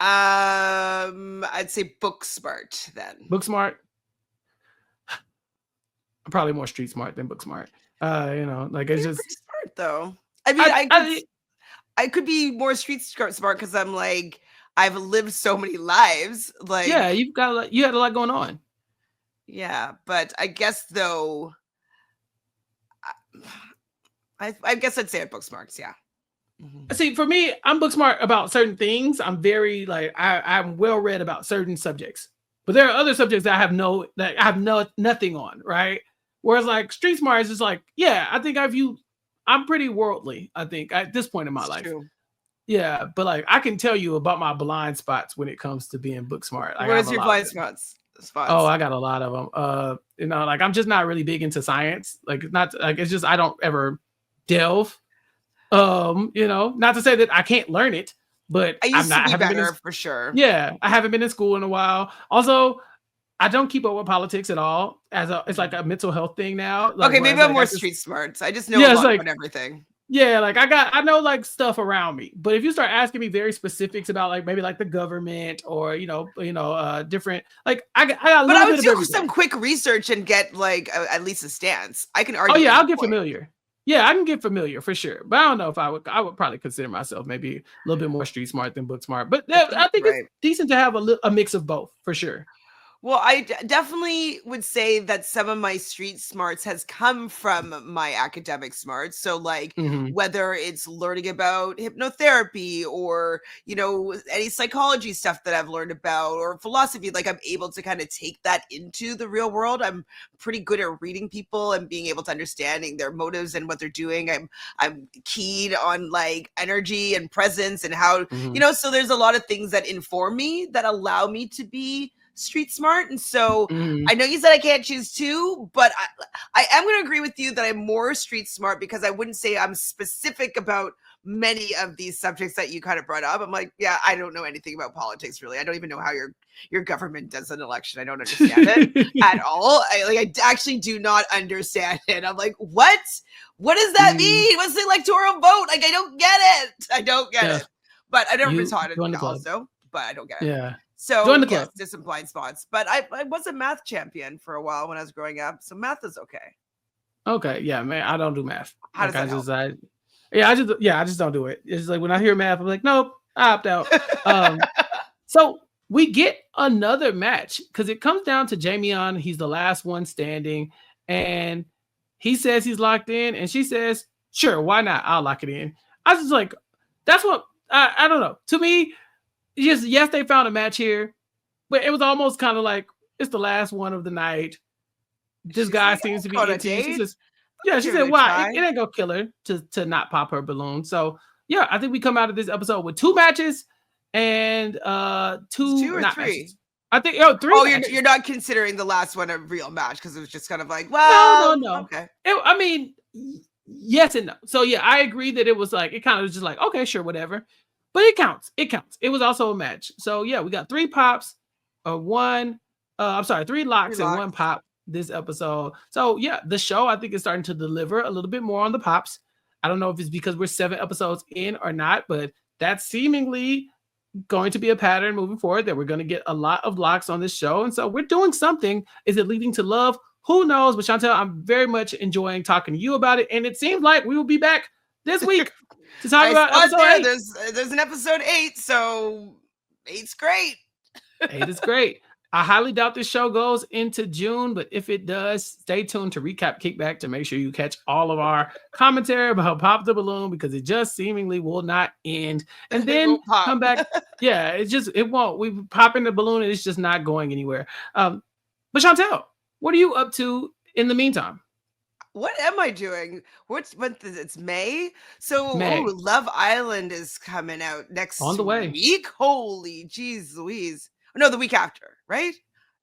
Speaker 2: I'd say book smart then.
Speaker 1: Book smart. I'm probably more street smart than book smart. Like it's just
Speaker 2: smart though. I mean, I could be more street smart because I'm like I've lived so many lives. Like
Speaker 1: you had a lot going on.
Speaker 2: Yeah, but I guess though, I guess I'd say I'm book smarts. Yeah.
Speaker 1: Mm-hmm. See, for me, I'm book smart about certain things. I'm very like I'm well read about certain subjects, but there are other subjects that I have nothing on, right? Whereas like street smart is just like, I think I'm pretty worldly, I think, at this point in my life.
Speaker 2: True.
Speaker 1: Yeah, but like I can tell you about my blind spots when it comes to being book smart.
Speaker 2: What is your blind spots?
Speaker 1: Oh, I got a lot of them. Like I'm just not really big into science. Like it's just I don't ever delve. Not to say that I can't learn it, but
Speaker 2: I used to be better for sure.
Speaker 1: Yeah, I haven't been in school in a while. Also, I don't keep up with politics at all. It's like a mental health thing now. Like,
Speaker 2: okay, maybe I'm more street smart. I just know a lot about everything.
Speaker 1: Yeah, like I know like stuff around me. But if you start asking me very specifics about like maybe like the government or different, like I got. But
Speaker 2: I would do some quick research and get like at least a stance. I can argue.
Speaker 1: Oh yeah, I'll get familiar. Yeah, I can get familiar for sure. But I don't know if I would probably consider myself maybe a little bit more street smart than book smart. But I think it's decent to have a mix of both for sure.
Speaker 2: Well, I definitely would say that some of my street smarts has come from my academic smarts. So like whether it's learning about hypnotherapy or, any psychology stuff that I've learned about or philosophy, like I'm able to kind of take that into the real world. I'm pretty good at reading people and being able to understanding their motives and what they're doing. I'm keen on like energy and presence and how, so there's a lot of things that inform me that allow me to be street smart. And so I know you said I can't choose two, but I am going to agree with you that I'm more street smart because I wouldn't say I'm specific about many of these subjects that you kind of brought up. I'm like, I don't know anything about politics really. I don't even know how your government does an election. I don't understand it at all. I actually do not understand it. I'm like, what does that mean? What's the electoral vote? Like, I don't get it. But I never been taught it also, but I don't get it.
Speaker 1: Yeah.
Speaker 2: So yes, there's some blind spots, but I was a math champion for a while when I was growing up, so math is okay.
Speaker 1: Okay, yeah, man, I don't do math.
Speaker 2: How does that help?
Speaker 1: I just don't do it. It's like when I hear math, I'm like, nope, I opt out. So we get another match because it comes down to Jamion. He's the last one standing, and he says he's locked in, and she says, "Sure, why not? I'll lock it in." I was just like, that's what I don't know. To me. Yes, they found a match here, but it was almost kind of like it's the last one of the night. This guy seems to be into. She said, "Why? It ain't gonna kill her to not pop her balloon." So yeah, I think we come out of this episode with two matches and two or three. Matches. I think three.
Speaker 2: Oh, you're not considering the last one a real match because it was just kind of like, well,
Speaker 1: no.
Speaker 2: Okay.
Speaker 1: I mean, yes and no. So yeah, I agree that it was like it kind of was just like okay, sure, whatever. But it counts. It was also a match. So yeah, we got three locks and one pop this episode. So yeah, the show I think is starting to deliver a little bit more on the pops. I don't know if it's because we're 7 episodes in or not, but that's seemingly going to be a pattern moving forward that we're going to get a lot of locks on this show. And so we're doing something. Is it leading to love? Who knows? But Chantele, I'm very much enjoying talking to you about it. And it seems like we will be back this week. To talk about episode 8.
Speaker 2: There's an episode 8, so 8's great.
Speaker 1: 8 is great. I highly doubt this show goes into June, but if it does, stay tuned to Recap Kickback to make sure you catch all of our commentary about Pop the Balloon, because it just seemingly will not end. And then come back. Yeah, it won't. We pop in the balloon and it's just not going anywhere. But Chantele, what are you up to in the meantime?
Speaker 2: What am I doing? What's month is it? It's May? So
Speaker 1: May.
Speaker 2: Love Island is coming out next
Speaker 1: On the way.
Speaker 2: week. Holy jeez Louise. No, the week after, right?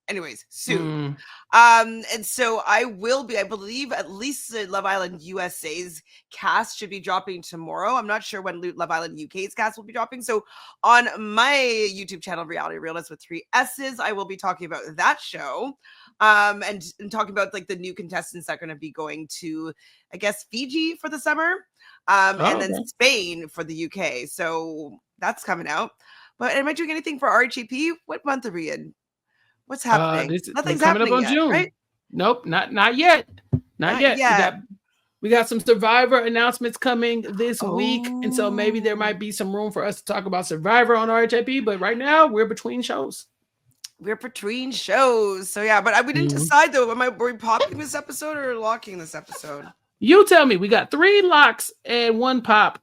Speaker 2: Anyways, soon. And so I believe at least the Love Island USA's cast should be dropping tomorrow. I'm not sure when Love Island UK's cast will be dropping. So on my YouTube channel, Reality Realist with 3 S's, I will be talking about that show. And talking about like the new contestants that are going to be going to, I guess, Fiji for the summer. And then Spain for the UK. So that's coming out. But am I doing anything for RHAP? What month are we in? What's happening? Nothing's happening up on yet, June. Right?
Speaker 1: Nope, not yet. Not yet. We got some Survivor announcements coming this week, and so maybe there might be some room for us to talk about Survivor on RHAP. But right now, we're between shows.
Speaker 2: So yeah, but we didn't decide though. Are we popping this episode or locking this episode?
Speaker 1: You tell me. We got 3 locks and 1 pop.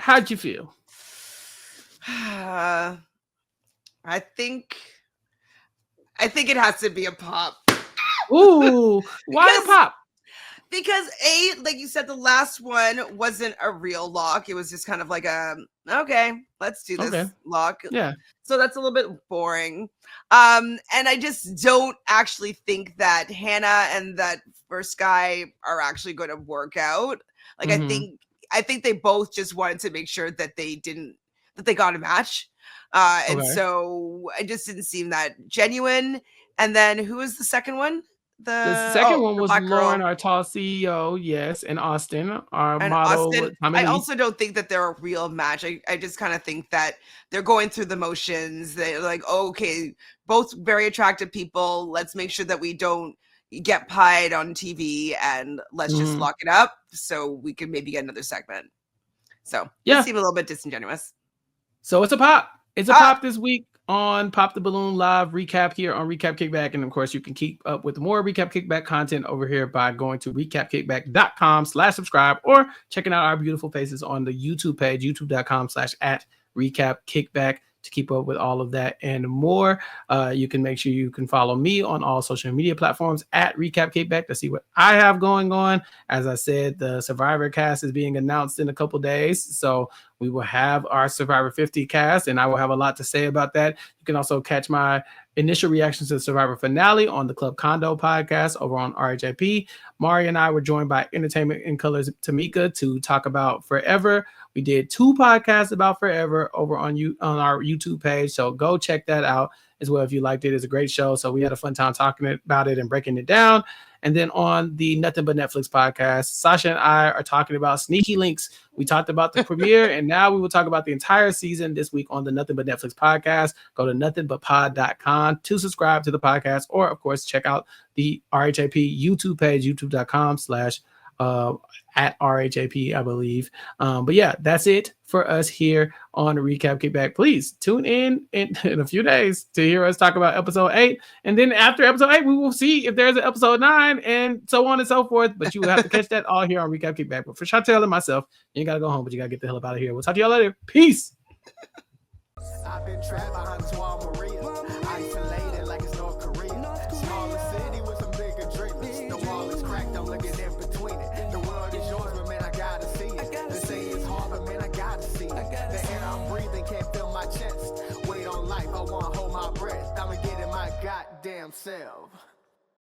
Speaker 1: How'd you feel?
Speaker 2: I think it has to be a pop.
Speaker 1: Ooh, why a pop?
Speaker 2: Because like you said, the last one wasn't a real lock. It was just kind of like okay, let's do this lock.
Speaker 1: Yeah.
Speaker 2: So that's a little bit boring. And I just don't actually think that Hannah and that first guy are actually going to work out. Like I think they both just wanted to make sure that they got a match. And so it just didn't seem that genuine. And then who was the second one?
Speaker 1: The second one was Lauren, our tall CEO, yes, and Austin, our model.
Speaker 2: I also don't think that they're a real match. I just kind of think that they're going through the motions. They're like, okay, both very attractive people. Let's make sure that we don't get pied on TV, and let's just lock it up so we can maybe get another segment. So it seemed a little bit disingenuous.
Speaker 1: So it's a pop. It's a pop this week on Pop the Balloon Live Recap here on Recap Kickback. And of course, you can keep up with more Recap Kickback content over here by going to recapkickback.com/subscribe or checking out our beautiful faces on the YouTube page, youtube.com/@recapkickback to keep up with all of that and more. You can make sure you can follow me on all social media platforms at Recap Kickback to see what I have going on. As I said, the Survivor cast is being announced in a couple days. So we will have our Survivor 50 cast, and I will have a lot to say about that. You can also catch my initial reactions to the Survivor finale on the Club Condo podcast over on RHAP. Mari and I were joined by Entertainment in Colors Tamika to talk about Forever. We did 2 podcasts about Forever over on our YouTube page, so go check that out as well if you liked it. It's a great show, so we had a fun time talking about it and breaking it down. And then on the Nothing But Netflix podcast, Sasha and I are talking about Sneaky Links. We talked about the premiere, and now we will talk about the entire season this week on the Nothing But Netflix podcast. Go to nothingbutpod.com to subscribe to the podcast, or of course, check out the RHAP YouTube page, youtube.com/@ RHAP, I believe. But yeah, that's it for us here on Recap Kickback. Please tune in a few days to hear us talk about episode 8. And then after episode 8, we will see if there's an episode 9 and so on and so forth. But you will have to catch that all here on Recap Kickback. But for Chantele and myself, you ain't got to go home, but you got to get the hell up out of here. We'll talk to y'all later. Peace.
Speaker 4: I've been trapped behind Swan Maria, isolated like it's North Korea. Smaller city with some bigger dreamers. The wall is cracked, I'm looking in between it. The world is yours, but man, I gotta see it. They say it's hard, but man, I gotta see it. The air I'm breathing can't feel my chest. Wait on life, I wanna hold my breath. I'ma get in my goddamn self.